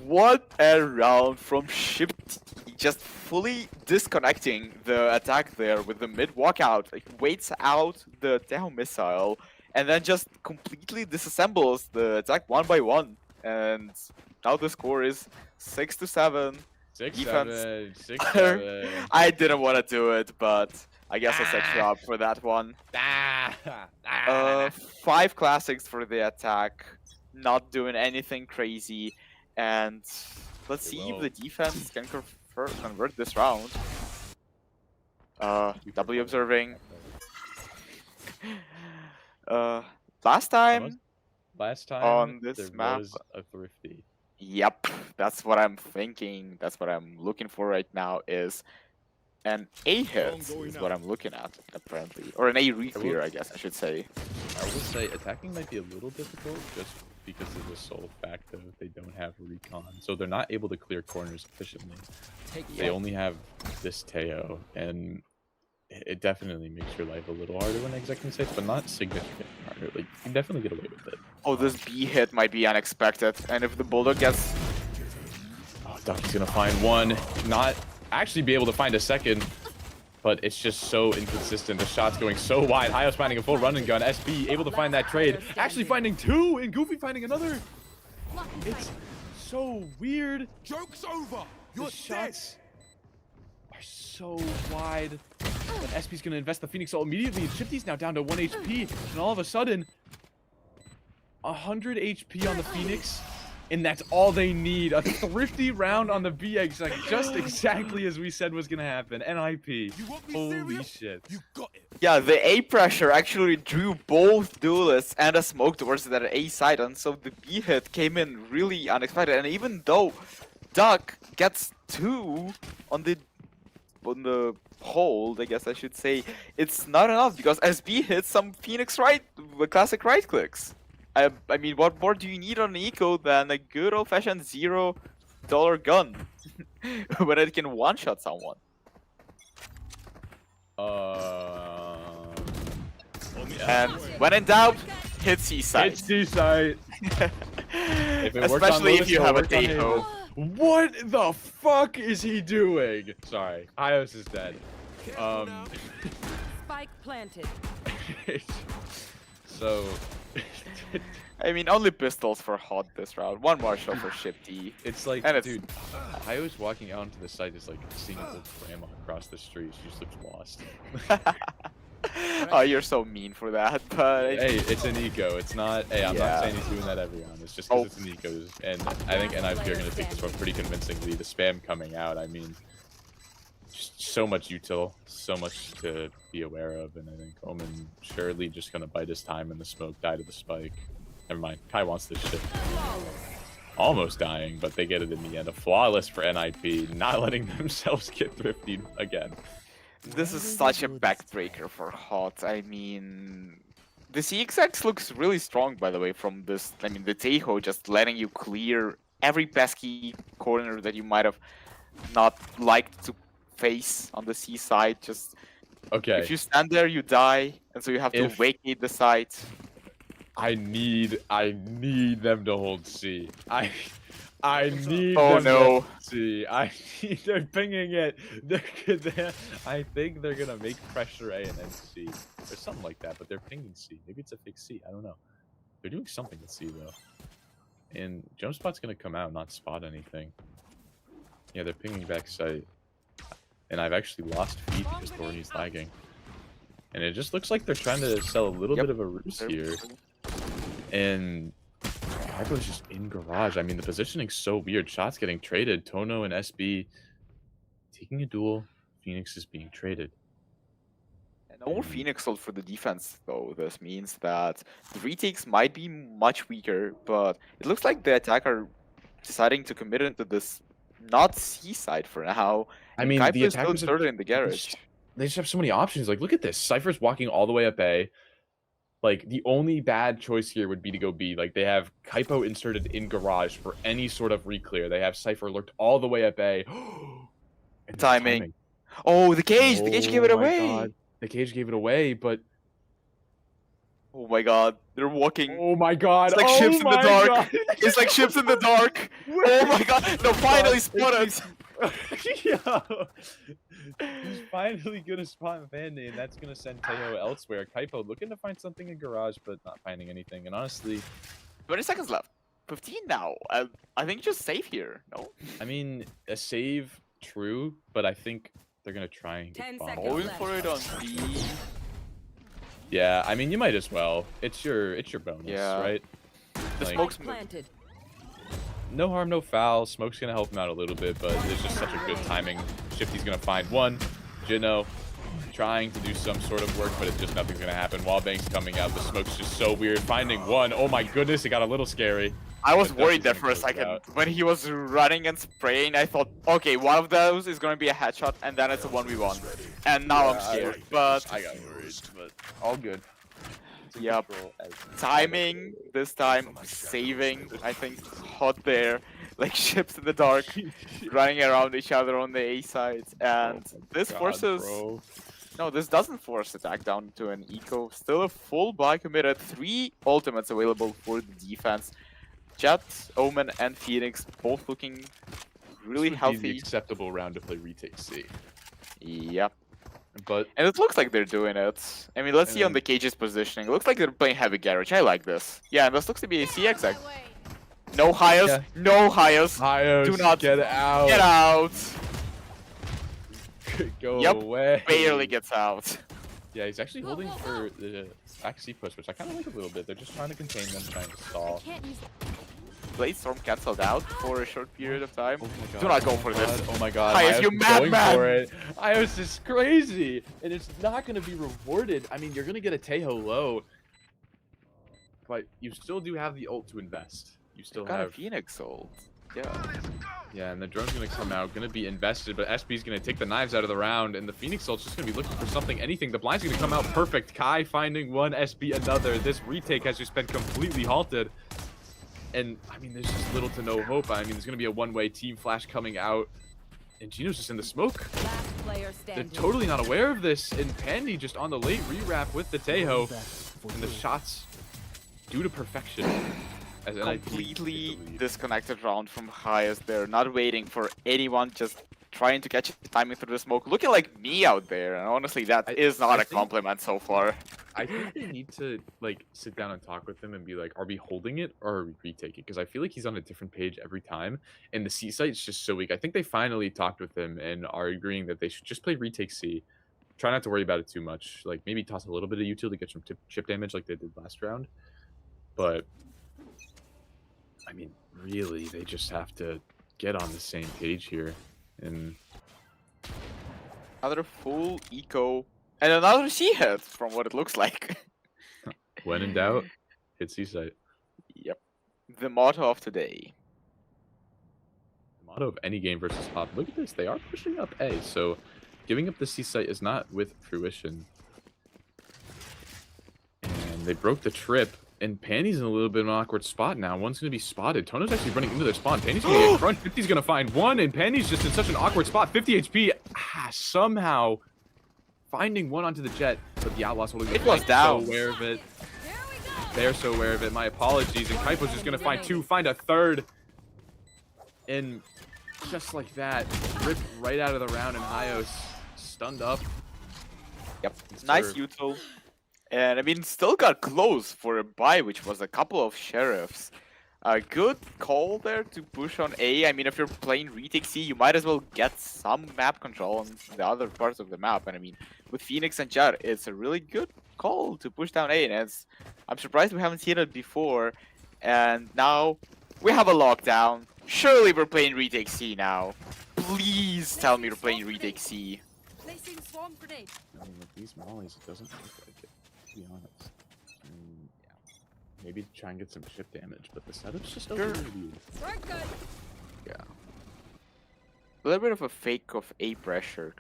What a round from Shifty. Just fully disconnecting the attack there with the mid walkout. Like, waits out the Teho missile and then just completely disassembles the attack one by one. And now the score is 6-7. 6-7, 6-7. I didn't want to do it, but I guess I set you up for that one. 5 classics for the attack, not doing anything crazy, and let's see if the defense can convert this round. W observing. Last time on this there map, was a thrifty. yep, that's what I'm thinking. That's what I'm looking for right now. Is an A hit is what I'm looking at apparently, or an A reclear, I guess I should say. I will say attacking might be a little difficult just because of the sole fact of they don't have recon, so they're not able to clear corners efficiently. They only have this Teo, and it definitely makes your life a little harder when executing sites, but not significantly harder. Like, you can definitely get away with it. Oh, this B hit might be unexpected, and if the Bulldog gets... Oh, Ducky's gonna find one, not actually be able to find a second, but it's just so inconsistent. The shot's going so wide. Hyo's finding a full run and gun. SB able to find that trade, actually finding 2, and Goofy finding another. It's so weird. Joke's over. You're The dead. shots are so wide. But SB's gonna invest the Phoenix ult immediately. Shifty's now down to 1 HP, and all of a sudden, 100 HP on the Phoenix, and that's all they need. A thrifty round on the BX, like just exactly as we said was gonna happen. NIP. You want me Holy serious? shit. You got it. Yeah, the A pressure actually drew both duelists and a smoke towards that A side, and so the B hit came in really unexpected. And even though Duck gets 2 on the hold, I guess I should say, it's not enough because SB hits some Phoenix classic right clicks. I mean, what more do you need on Eco than a good old-fashioned $0 gun when it can one-shot someone? And when in doubt, hit C-side. It's D-site. If it worked on Especially if Lotus, you it'll have a work on Deho. What the fuck is he doing? Sorry, Ios is dead. Spike planted. So, I mean, only pistols for Hot this round. One more shot for Shifty. it's like, And it's- dude, Ios walking out into the site is like seeing an old grandma across the street. She just looks lost. Oh, you're so mean for that, but... Hey, it's an eco. It's not. Hey, I'm Yeah. not saying he's doing that every round. It's just because Oh. it's an eco, and I think NIP are gonna take this one pretty convincingly. The spam coming out. I mean, just so much util, so much to be aware of, and I think Omen surely just gonna bide his time in the smoke, die to the spike. Never mind. Kai wants this shit. Almost dying, but they get it in the end. A flawless for NIP, not letting themselves get thrifty again. This is such a backbreaker for Hot. I mean, the CXX looks really strong, by the way, from this. I mean, the Teho just letting you clear every pesky corner that you might have not liked to face on the C side. Just Okay. if you stand there, you die, and so you have to If- vacate the site. I need them to hold C. I need Oh, them no. to hold C. They're pinging it. I think they're gonna make pressure A and then C, or something like that. But they're pinging C. Maybe it's a fixed C. I don't know. They're doing something with C though. And jump spot's gonna come out, not spot anything. Yeah, they're pinging back site. And I've actually lost feed because Thorny's lagging. And it just looks like they're trying to sell a little Yep. bit of a ruse here. And Hypo's just in garage. I mean, the positioning's so weird. Shots getting traded. Tono and SB taking a duel. Phoenix is being traded. And no more Phoenix ult for the defense, though. This means that the retakes might be much weaker, but it looks like the attack are deciding to commit into this not C side for now. I mean, Kaipo the is still attackers inserted in the garage. they just have so many options. Like, look at this. Cypher's walking all the way up A. Like, the only bad choice here would be to go B. Like, they have Kaipo inserted in garage for any sort of reclear. They have Cypher lurked all the way up A. And the Timing. Oh, the cage! The cage gave it Oh my away! God. The cage gave it away, but Oh my god, they're walking. oh my god. It's like oh ships in the my dark. God. It's like ships in the dark! Oh my god! No, finally spotted! Yo. He's finally gonna spot Vandy, and that's gonna send Teho elsewhere. Kaipo looking to find something in Garage, but not finding anything. And honestly, 20 seconds left. 15 now. I think just save here. No. I mean, a save, true, but I think they're gonna try and get 10 bombed. seconds. Going for it on B. Yeah, I mean, you might as well. It's your bonus, Yeah. right? The Like, smoke's Planted. no harm, no foul. Smoke's gonna help him out a little bit, but it's just such a good timing. Shifty's gonna find one. Jino trying to do some sort of work, but it's just nothing's gonna happen. Wallbang's coming out. The smoke's just so weird. Finding one. Oh my goodness, it got a little scary. I was But worried there Dusty's for a gonna close it second. When he was running and spraying, I thought, okay, one of those is going to be a headshot, and then it's a 1v1. And now I'm scared. But I got worried, but all good. Yep. Timing this time, saving, I think, hot there. Like ships in the dark, running around each other on the A sides. And this forces... Bro. No, this doesn't force attack down to an eco. Still a full buy committed. 3 ultimates available for the defense. Jet, Omen, and Phoenix both looking really This would be the healthy. acceptable round to play retake C. Yep. But And it looks like they're doing it. I mean, let's see on the cage's positioning. It looks like they're playing heavy garage. I like this. Yeah, and this looks to be a CX. No highs. Yeah. No highs. Hyos, Do not get out. Get out. Go Yep, away. Barely gets out. Yeah, he's actually holding for the back C push, which I kind of like a little bit. They're just trying to contain them, trying to stall. Blade Storm cancelled out for a short period of time. Oh my god. Do not go oh for my this. God, oh my god. Hyos, Hyos you is going madman! for it. Hyos is crazy, and it's not going to be rewarded. I mean, you're going to get a Teho low, but you still do have the ult to invest. You still Got a have... Phoenix ult. Yeah. Yeah, and the drone's going to come out, going to be invested, but SB's going to take the knives out of the round, and the Phoenix ult's just going to be looking for something, anything. The blind's going to come out perfect. Kai finding one, SB another. This retake has just been completely halted. And, I mean, there's just little to no hope. I mean, there's going to be a one-way team flash coming out, and Gino's just in the smoke. Last player They're standing. totally not aware of this, and Pandy just on the late re-wrap with the Teho, and the shots due to perfection. As an Completely disconnected round from highest there, not waiting for anyone, just trying to catch the timing through the smoke. Looking like me out there, and honestly, that is not a compliment so far. I think they need to like sit down and talk with him and be like, are we holding it or are we retaking it? Because I feel like he's on a different page every time, and the C site's just so weak. I think they finally talked with him and are agreeing that they should just play retake C. Try not to worry about it too much. Like maybe toss a little bit of util to get some chip damage like they did last round. But I mean, really, they just have to get on the same page here. And Another full eco, and another C hit from what it looks like. when in doubt, hit C site. Yep. The motto of today. The motto of any game versus Pop. Look at this, they are pushing up A, so giving up the C site is not with fruition. And they broke the trip. And Pandy's in a little bit of an awkward spot now. One's going to be spotted. Tono's actually running into their spawn. Pandy's going to get crushed. 50's going to find one, and Pandy's just in such an awkward spot. 50 HP, somehow finding one onto the jet, but the Outlaws holding the It was flank. down. So aware of it. They're so aware of it. My apologies. And Kaipo's just going to find two, find a third. And just like that, ripped right out of the round, and Hyos stunned up. Yep. Nice util. And I mean, still got close for a buy, which was a couple of sheriffs. A good call there to push on A. I mean, if you're playing retake C, you might as well get some map control on the other parts of the map. And I mean, with Phoenix and Jet, it's a really good call to push down A. And I'm surprised we haven't seen it before. And now we have a lockdown. Surely we're playing retake C now. Please tell me we're playing retake C. Placing swarm grenade. I mean, with these mollies, it doesn't look like it, to be honest. I mean, yeah. Maybe try and get some chip damage, but the setup's just overview. We're good. Yeah. A little bit of a fake of A pressure,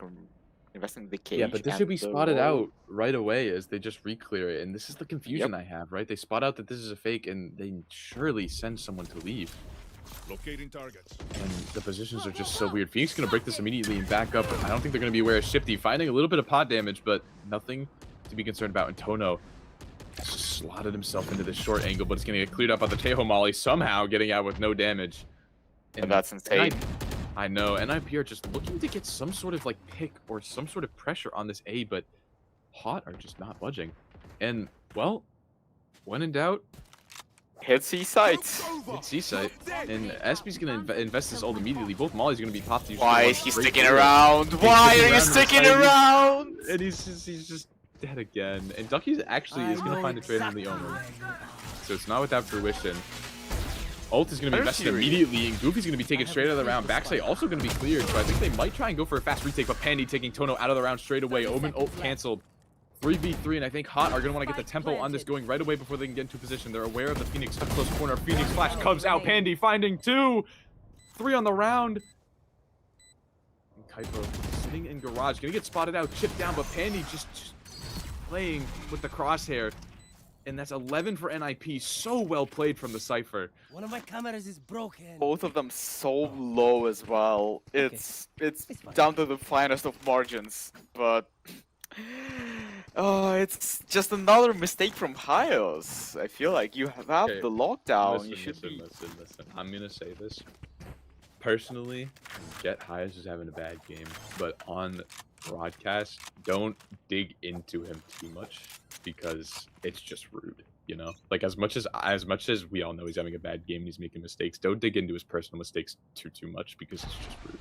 investing in the cage. Yeah, but this and should be the spotted wall. out right away as they just re-clear it, and this is the confusion I have, right? They spot out that this is a fake, and they surely send someone to leave. Locating targets. And the positions are just so weird. Phoenix gonna break this immediately and back up. I don't think they're gonna be aware of Shifty, finding a little bit of pot damage, but nothing to be concerned about. And Tono has just slotted himself into this short angle, but it's gonna get cleared up by the Teho Molly, somehow getting out with no damage. And that's insane. I know, NIP are just looking to get some sort of like pick or some sort of pressure on this A, but Hot are just not budging. And well, when in doubt, Hit C site. it's C site. And SB's gonna invest this ult immediately. Both Molly's gonna be popped. Why is he sticking around? Why are you sticking around? And he's just dead again. And Ducky actually is gonna find a trade on the Omen. So it's not without fruition. Ult is going to be invested immediately, and Goofy's going to be taken straight out of the round. Backside also going to be cleared, so I think they might try and go for a fast retake, but Pandy taking Tono out of the round straight away. Omen ult canceled. 3v3, and I think Hot are going to want to get the tempo on this going right away before they can get into position. They're aware of the Phoenix up close corner. Phoenix flash comes out. Pandy finding 2. 3 on the round. And Kaipo sitting in garage. Going to get spotted out, chipped down, but Pandy just playing with the crosshair. And that's 11 for NIP. So well played from the Cypher. One of my cameras is broken. Both of them so low as well. It's fine. down to the finest of margins, but it's just another mistake from Hyos. I feel like you have Okay, the lockdown. Listen, You should be. listen. I'm gonna say this. Personally, Jet Hyos is having a bad game, but on broadcast, don't dig into him too much because it's just rude. You know, like as much as we all know he's having a bad game and he's making mistakes, don't dig into his personal mistakes too much because it's just rude.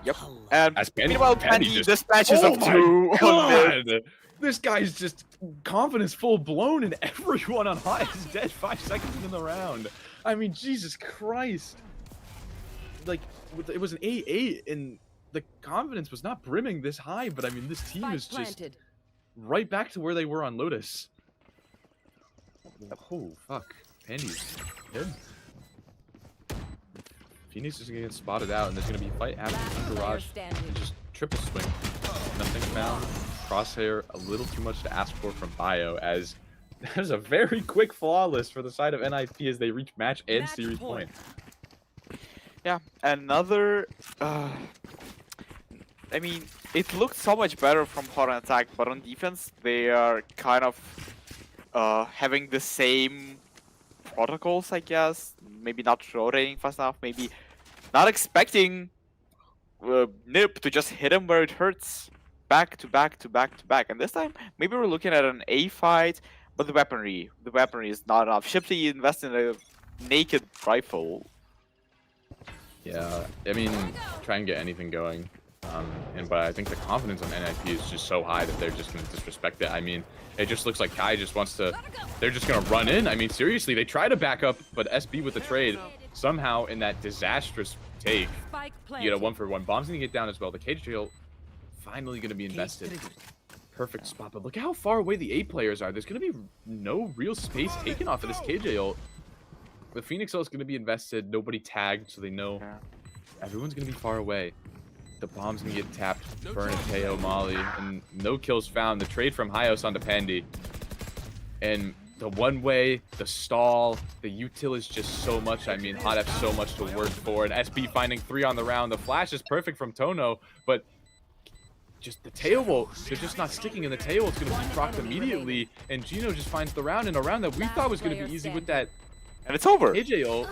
Yep. And As Pandy- meanwhile, Pandy Pandy just- dispatches Oh of my 2 on mid. God! This guy's just confidence full blown, and everyone on high is dead 5 seconds in the round. I mean, Jesus Christ! Like, it was an 8-8, and the confidence was not brimming this high. But I mean, this team Spike is just planted. right back to where they were on Lotus. Oh fuck, Pandy's good. Phoenix is gonna get spotted out, and there's gonna be a fight after Last the player garage. standing. And just triple swing. Nothing found. Crosshair, a little too much to ask for from Bio, as there's a very quick flawless for the side of NIP as they reach match and Match series point. point. Yeah, another. I mean, it looked so much better from Hot on attack, but on defense, they are kind of having the same protocols, I guess. Maybe not rotating fast enough. Maybe not expecting Nip to just hit him where it hurts. Back to back to back to back. And this time, maybe we're looking at an A fight, but the weaponry is not enough. Shifty invested in a naked rifle. Yeah, I mean, try and get anything going. But I think the confidence on NIP is just so high that they're just going to disrespect it. I mean, it just looks like Kai just wants to... They're just going to run in. I mean, seriously, they try to back up, but SB with the trade, somehow in that disastrous take, Spike you get a planted. 1-for-1. Bomb's going to get down as well. The cage jail finally going to be invested. Perfect spot, but look how far away the 8 players are. There's going to be no real space taken off of this KJ. The Phoenix ult is going to be invested. Nobody tagged, so they know everyone's going to be far away. The bomb's going to get tapped. Burn a Teo, Molly, and no kills found. The trade from Hyos onto Pandy. And the one-way, the stall, the util is just so much. I mean, Hot have so much to work for. And SB finding 3 on the round. The flash is perfect from Tono, but just the Teo ult, they're just not sticking, and the Teo ult's going to be procced immediately. And Gino just finds the round, and a round that we thought was going to be easy with that And it's over. AJ ult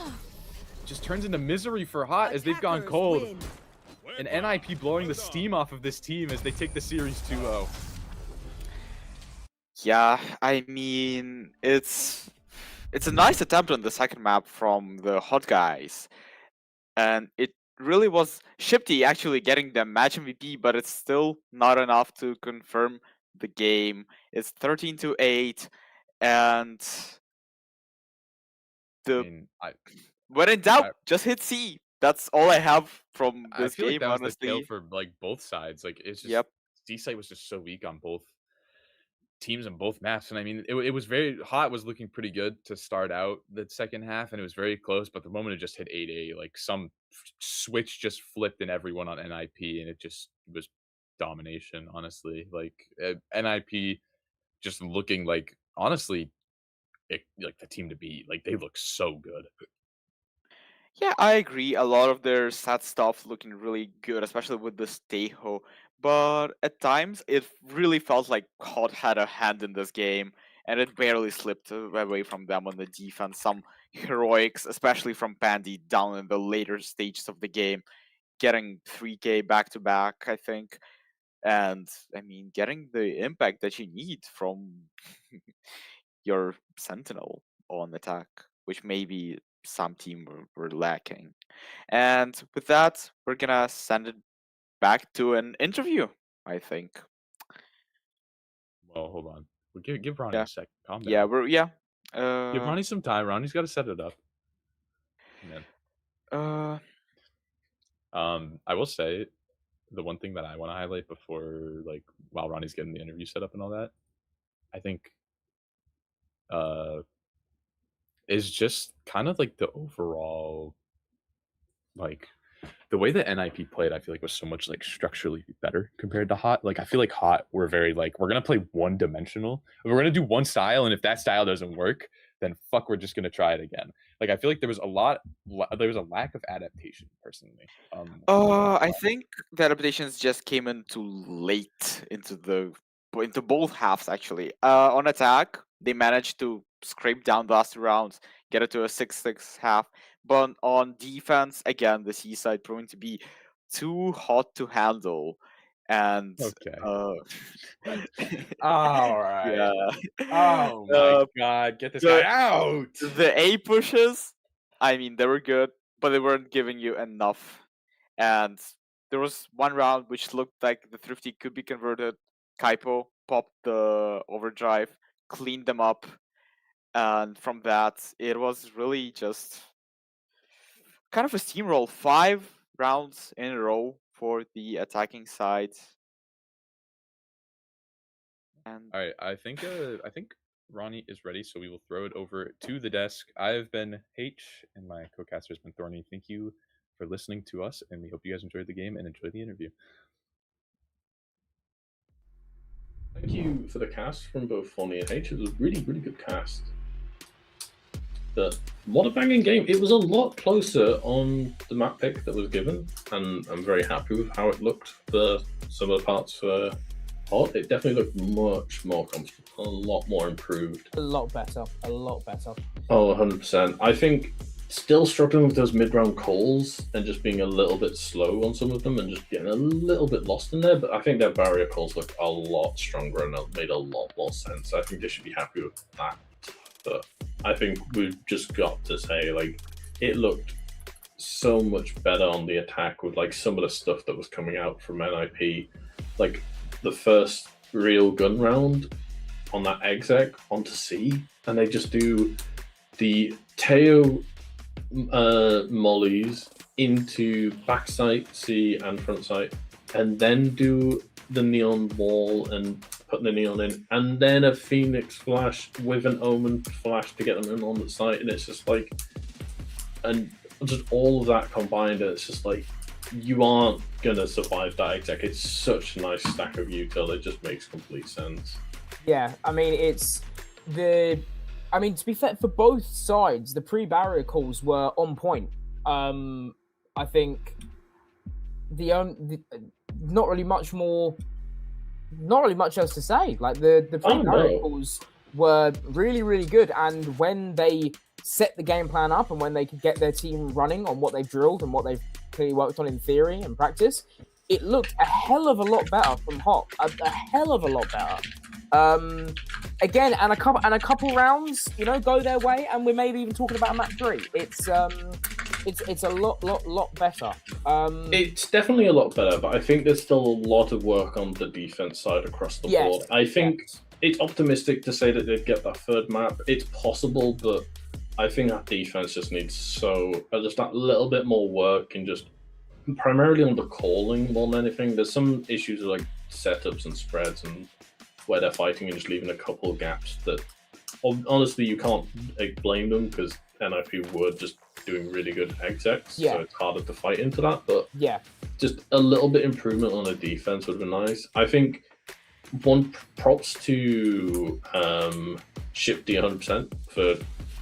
just turns into misery for Hot as they've gone cold. Win. And NIP blowing the steam off of this team as they take the series 2-0. Yeah, I mean, it's a nice attempt on the second map from the Hot guys. And it really was Shifty actually getting the match MVP, but it's still not enough to confirm the game. It's 13-8, and the when in doubt, just hit C. That's all I have from I this feel like game, that was honestly. the tale for like both sides. Like it's just Yep. D-site was just so weak on both teams and both maps. And I mean, it was very Hot was looking pretty good to start out the second half, and it was very close. But the moment it just hit 8A, like some switch just flipped in everyone on NIP, and it just was domination. Honestly, like NIP just looking like honestly, like the team to beat. Like they look so good. Yeah, I agree. A lot of their set stuff looking really good, especially with the Steho. But at times, it really felt like Hot had a hand in this game, and it barely slipped away from them on the defense. Some heroics, especially from Pandy, down in the later stages of the game. getting 3K back to back, I think. And I mean, getting the impact that you need from your Sentinel on attack, which maybe some team were lacking. And with that, we're gonna send it back to an interview, I think. Well, hold on. We'll give Ronnie Yeah. a sec. Calm down. Yeah. Give Ronnie some time. Ronnie's got to set it up. Man. I will say the one thing that I want to highlight before, like, while Ronnie's getting the interview set up and all that, I think, is just kind of like the overall, like, the way that NIP played, I feel like was so much like structurally better compared to Hot. Like I feel like Hot were very like, we're gonna play one dimensional. We're gonna do one style, and if that style doesn't work, then fuck, we're just gonna try it again. Like I feel like there was a lack of adaptation personally. I think the adaptations just came in too late into both halves actually. On attack, they managed to scrape down the last 2 rounds, get it to a 6-6 half. But on defense, again, the Seaside proving to be too hot to handle. And Okay. all right. Yeah. Oh my god, get this guy out! The A pushes, I mean, they were good, but they weren't giving you enough. And there was one round which looked like the Thrifty could be converted. Kaipo popped the overdrive, cleaned them up, and from that, it was really just kind of a steamroll. 5 rounds in a row for the attacking side. And All right, I think Ronnie is ready, so we will throw it over to the desk. I've been H, and my co-caster has been Thorny. Thank you for listening to us, and we hope you guys enjoyed the game and enjoy the interview. Thank you for the cast from both Thorny and H. It was a really, really good cast. But what a banging game. It was a lot closer on the map pick that was given, and I'm very happy with how it looked for some of the parts for Hot. It definitely looked much more comfortable, a lot more improved. A lot better. Oh, 100%. I think still struggling with those mid-round calls and just being a little bit slow on some of them and just getting a little bit lost in there, but I think their barrier calls look a lot stronger and made a lot more sense. I think they should be happy with that. But I think we've just got to say, like, it looked so much better on the attack with, like, some of the stuff that was coming out from NIP. Like, the first real gun round on that exec onto C, and they just do the Teo mollies into backside C and front sight, and then do the neon wall and put the neon in, and then a Phoenix flash with an Omen flash to get them in on the site, and it's just like, and just all of that combined, and it's just like, you aren't gonna survive that exec. It's such a nice stack of util, it just makes complete sense. Yeah, I mean, to be fair, for both sides, the pre-barrier calls were on point. I think not really much else to say. Like the pre-barrier calls were really, really good, and when they set the game plan up and when they could get their team running on what they've drilled and what they've clearly worked on in theory and practice, it looked a hell of a lot better from Hot. A hell of a lot better. Again, and a couple rounds, go their way, and we're maybe even talking about map 3. It's a lot better. It's definitely a lot better, but I think there's still a lot of work on the defense side across the board. I think it's optimistic to say that they'd get that third map. It's possible, but I think that defense just needs just that little bit more work, and just primarily on the calling more than anything. There's some issues with like setups and spreads and where they're fighting and just leaving a couple of gaps that honestly you can't blame them, because NIP were just doing really good execs, so it's harder to fight into that. But just a little bit improvement on the defense would have been nice. I think one props to Ship D 100% for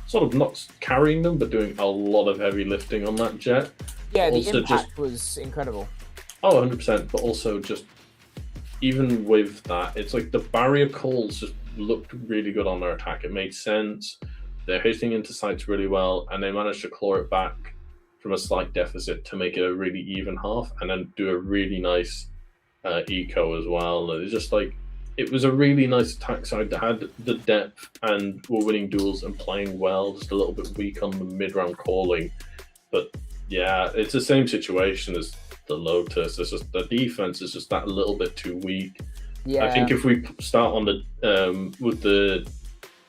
sort of not carrying them, but doing a lot of heavy lifting on that jet. Yeah, also the impact was incredible. Oh, 100%, but also just even with that, it's like the barrier calls just looked really good on their attack. It made sense. They're hitting into sites really well, and they managed to claw it back from a slight deficit to make it a really even half, and then do a really nice eco as well. It's just like it was a really nice attack side that had the depth and were winning duels and playing well. Just a little bit weak on the mid round calling, but yeah, it's the same situation as the Lotus. It's just the defense is just that little bit too weak. Yeah. I think if we start on the with the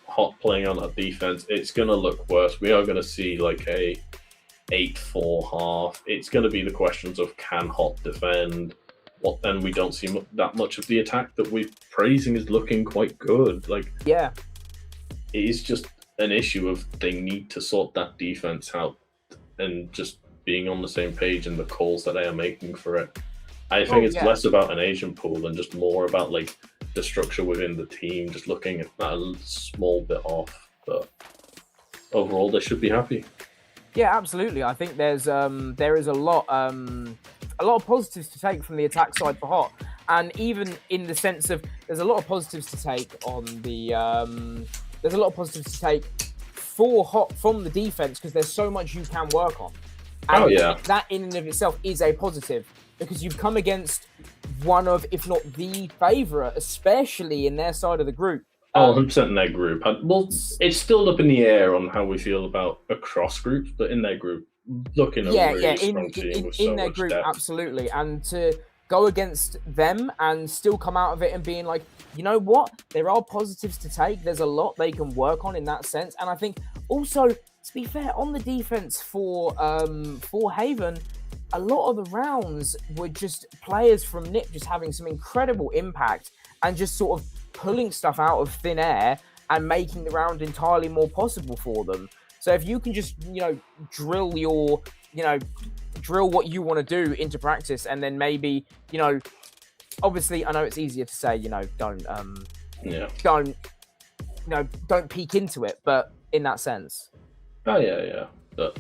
Hot playing on that defense, it's gonna look worse. We are gonna see like a 8-4 half. It's gonna be the questions of can Hot defend. What then? We don't see that much of the attack that we're praising is looking quite good. Like, yeah, it is just an issue of they need to sort that defense out and just being on the same page in the calls that they are making for it. I think it's less about an agent pool and just more about like the structure within the team, just looking at that a small bit off. But overall, they should be happy. Yeah, absolutely. I think there is a lot of positives to take from the attack side for Hot, and even in the sense of there's a lot of positives to take on the there's a lot of positives to take for Hot from the defense because there's so much you can work on. And that in and of itself is a positive because you've come against one of, if not the favourite, especially in their side of the group. 100% in their group. Well, it's still up in the air on how we feel about across groups, but in their group, looking at a really strong team with so in their much group, depth. Absolutely. And to go against them and still come out of it and being like, you know what, there are positives to take. There's a lot they can work on in that sense. And I think also, to be fair, on the defense for Haven, a lot of the rounds were just players from NIP just having some incredible impact and just sort of pulling stuff out of thin air and making the round entirely more possible for them. So if you can just, drill what you want to do into practice and then maybe, obviously I know it's easier to say, don't peek into it, but in that sense. Oh, yeah. But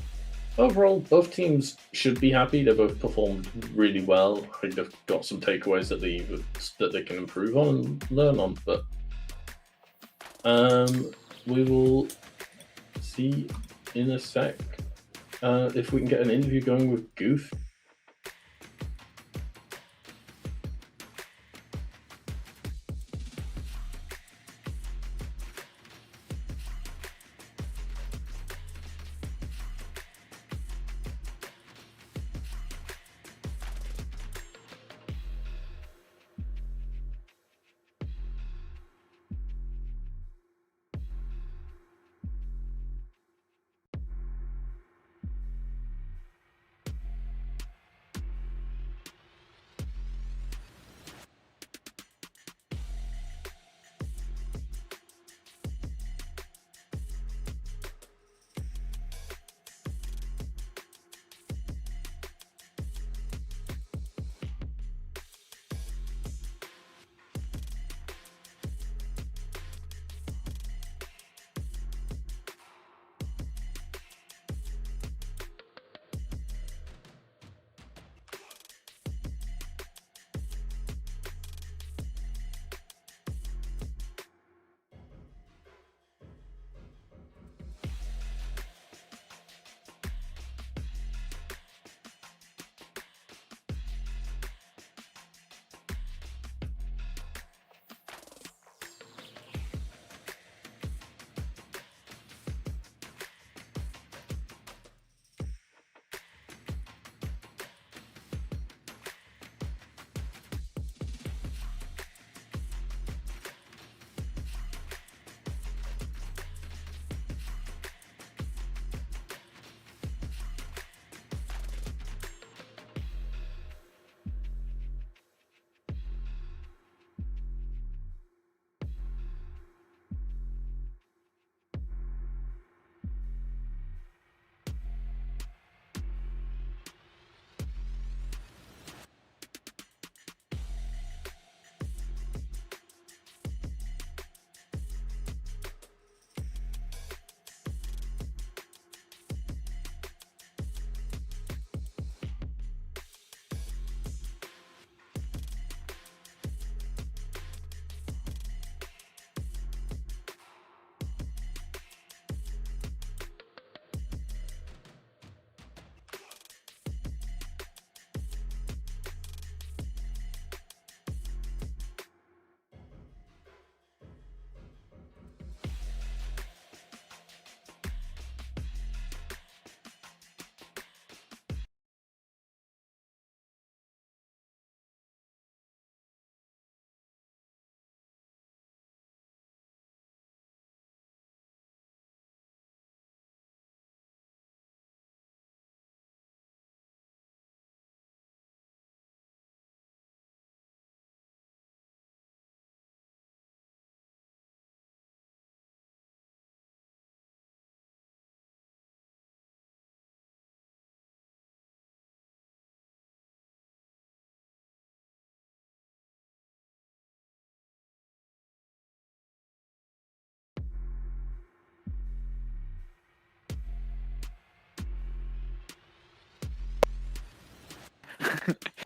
overall, both teams should be happy. They both performed really well. I think they've got some takeaways that they can improve on and learn on. But we will see in a sec if we can get an interview going with Goof.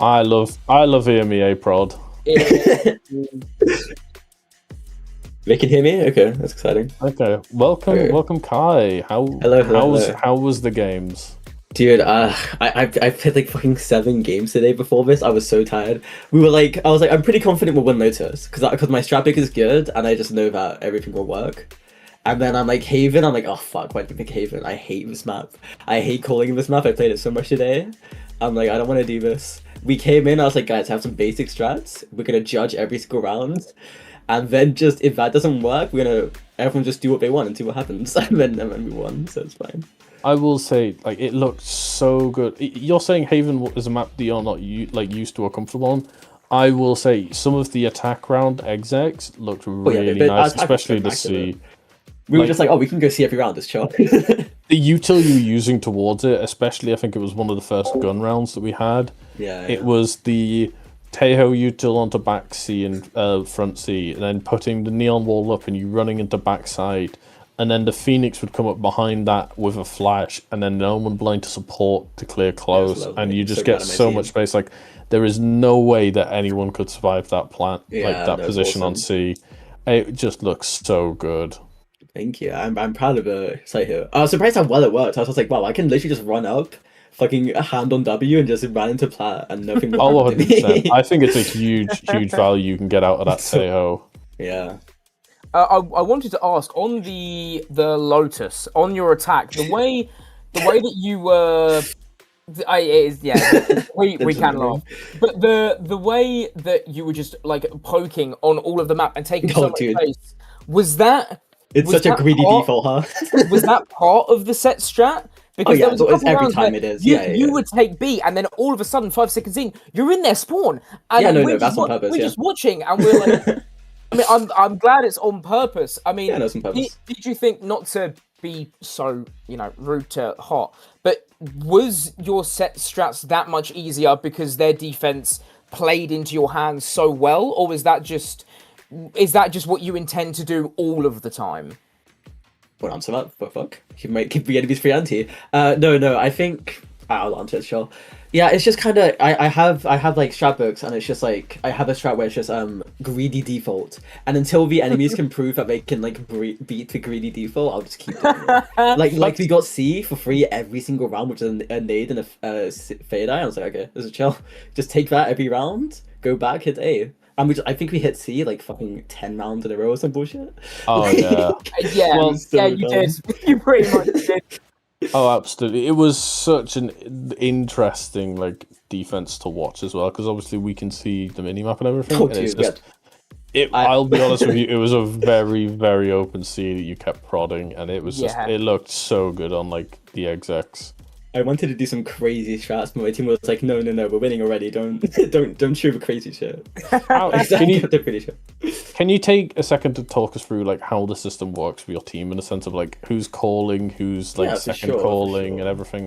I love EMEA prod. They can hear me? Okay, that's exciting. Okay, welcome Kai. Hello. How was the games? Dude, I've played like fucking 7 games today before this. I was so tired. I was like, I'm pretty confident we'll win Lotus because my strat pick is good and I just know that everything will work. And then I'm like Haven. I'm like, oh fuck, why did I pick Haven? I hate this map. I hate calling this map. I played it so much today. I'm like, I don't want to do this. We came in. I was like, guys, have some basic strats. We're gonna judge every single round. And then just if that doesn't work, everyone just do what they want and see what happens. and then we won, so it's fine. I will say, like, it looked so good. You're saying Haven is a map that you're not used to or comfortable on. I will say some of the attack round execs looked really nice, especially the C. We were just like, oh, we can go see every round. It's chill. The util you were using towards it, especially, I think it was one of the first gun rounds that we had. Yeah. It was the Tejo util onto back C and front C, and then putting the neon wall up and you running into backside, and then the Phoenix would come up behind that with a flash, and then no one blind to support to clear close, and you just get so much space. Like, there is no way that anyone could survive that position on C. It just looks so good. Thank you. I'm proud of the site here. I was surprised how well it worked. I was like, wow, I can literally just run up, fucking hand on W, and just run into Plat, and nothing will happen to me. I think it's a huge value you can get out of that Tejo. Yeah. I wanted to ask on the Lotus, on your attack, the way that you were, we can laugh, but the way that you were just like poking on all of the map and taking so much space, was that? It's such a greedy default, huh? Was that part of the set strat? Because there was a couple every rounds time where it is. You would take B, and then all of a sudden, 5 seconds in, you're in their spawn. And that's on purpose. We're just watching, and we're like, I mean, I'm glad it's on purpose. I mean, it's on purpose. Did you think, not to be so, rude to Hot, but was your set strats that much easier because their defense played into your hands so well, or is that just what you intend to do all of the time? Won't answer that, but fuck. You might keep the enemies free anti. No, I think I'll answer it, sure. Yeah, it's just kind of I have like strat books, and it's just like I have a strat where it's just greedy default, and until the enemies can prove that they can like beat the greedy default, I'll just keep doing it. like we got C for free every single round, which is a nade and a fade eye. I was like, okay, this is chill. Just take that every round, go back, hit A. And I think we hit C like fucking 10 rounds in a row or some bullshit. Oh yeah. You did. You pretty much did. Oh, absolutely. It was such an interesting defense to watch as well, because obviously we can see the minimap and everything. Oh, and dude, it's just, I'll be honest with you, it was a very, very open C that you kept prodding, and it was just it looked so good on the execs. I wanted to do some crazy strats, but my team was like, no, we're winning already. Don't show the crazy shit. Can you take a second to talk us through how the system works for your team in the sense of who's calling, who's second calling, and everything?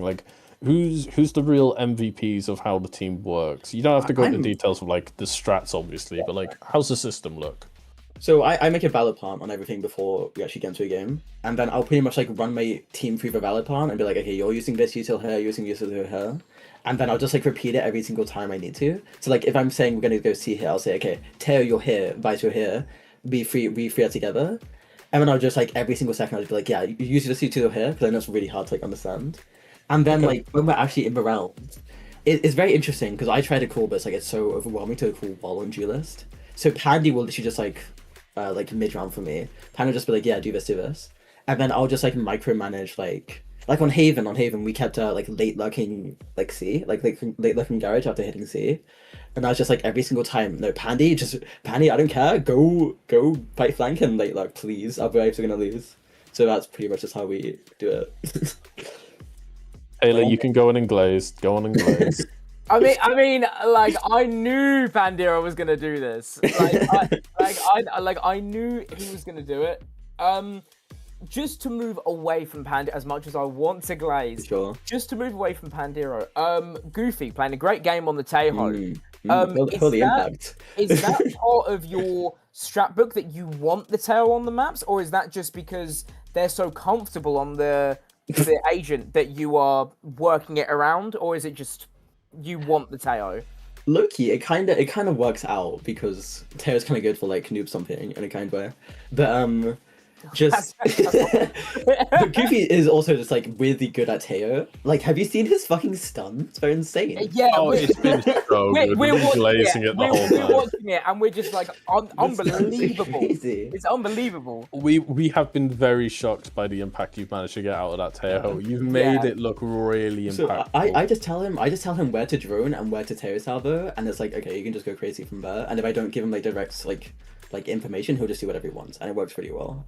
Who's the real MVPs of how the team works? You don't have to go into details of the strats, obviously, but how's the system look? So I make a valid plan on everything before we actually get into a game, and then I'll pretty much run my team through the valid plan and be like, okay, you're using this util here, you're using this util here, and then I'll just repeat it every single time I need to. So if I'm saying we're gonna go C here, I'll say, okay, Teo, you're here, Vice, you're here, we three are together, and then I'll just every single second I'll just be like, yeah, you use this util here, because I know it's really hard to understand. And then when we're actually in the round, it's very interesting because I try to call this it's so overwhelming to call wall on duelist. So Pandy will literally just mid round for me. Pan will just be like, yeah, do this, and then I'll just micromanage like on Haven we kept late lurking C, late lurking garage after hitting C, and I was just every single time, no, Pandy, I don't care, go fight flank and late lurk, please, otherwise we're gonna lose. So that's pretty much just how we do it. Taylor, you can go on and glaze. I mean, I knew Pandira was gonna do this. I knew he was gonna do it. Just to move away from Pandira, as much as I want to glaze, sure. Just to move away from Pandira. Goofy playing a great game on the Tejo. Is that part of your strat book that you want the Tejo on the maps, or is that just because they're so comfortable on the agent that you are working it around, or is it just you want the Tejo? Low-key, it kind of works out because Teo's kind of good for like noob something in a kind way, but just but Goofy is also just like weirdly good at Teo. Like, have you seen his fucking stuns? They're insane. Yeah, Oh, we're- it's been so good. we're We've been watching glazing it the we're, whole we're time. watching it, and we're just like The stuns are unbelievable. crazy. It's unbelievable. We have been very shocked by the impact you've managed to get out of that Teo. You've made Yeah. it look really So impactful. I just tell him where to drone and where to Teo salvo, and it's like, okay, you can just go crazy from there. And if I don't give him like direct like information, he'll just do whatever he wants, and it works pretty well.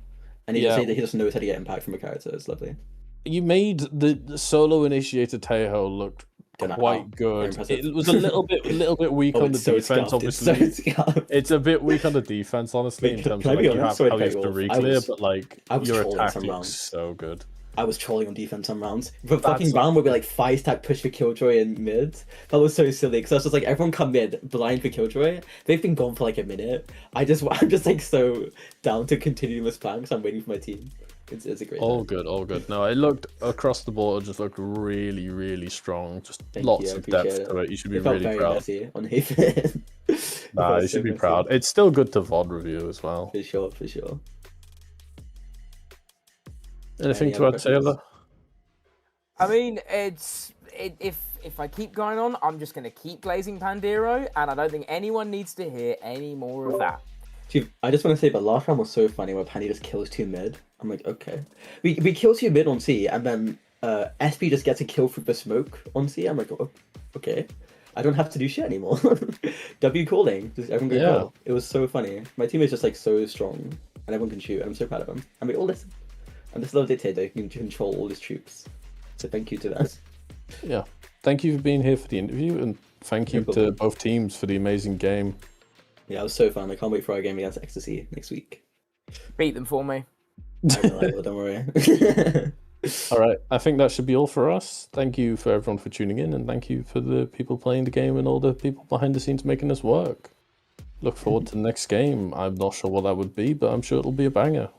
And he Yeah. he just knows how to get impact from a character. It's lovely. You made the solo initiated Teo look Don't know quite how. good. Impressive. It was a little bit weak Oh, on the it's so defense, scuffed. It's so obviously. scuffed. It's a bit weak on the defense, honestly, in Wait, terms can I of be like you have honest? Sorry how to you have cut to you off. I re-clear, was- but like I was your trolling attack some is rounds. so good. I was trolling on defense some rounds. The fucking That's- round where we like 5-stack push for Killjoy in mid. That was so silly because I was just like, everyone come mid, blind for Killjoy. They've been gone for like a minute. I'm just like so down to continue this plan because I'm waiting for my team. It's a great. All time. good, all good. No, it looked across the board, just looked really, really strong. Just Thank lots you, I of depth appreciate to it. You should be It felt really very proud. messy on Haven. Nah, you should be proud. It's still good to VOD review as well. For sure, for sure. Anything Any to other add, Taylor? questions? I mean, if I keep going on, I'm just gonna keep glazing Pandero, and I don't think anyone needs to hear any more of that. Dude, I just want to say, but last round was so funny where Panny just kills 2 mid. I'm like, okay. We kill 2 mid on C, and then SP just gets a kill through the smoke on C. I'm like, oh, okay. I don't have to do shit anymore. W calling. Just everyone go Yeah. kill. It was so funny. My team is just like so strong, and everyone can shoot, and I'm so proud of them. And we all listen. And this little dictator can control all his troops. So thank you to that. Yeah. Thank you for being here for the interview, and thank you No to problem. both teams for the amazing game. Yeah, it was so fun. I can't wait for our game against Ecstasy next week. Beat them for me. I will, don't worry. All right, I think that should be all for us. Thank you for everyone for tuning in, and thank you for the people playing the game and all the people behind the scenes making this work. Look forward to the next game. I'm not sure what that would be, but I'm sure it'll be a banger.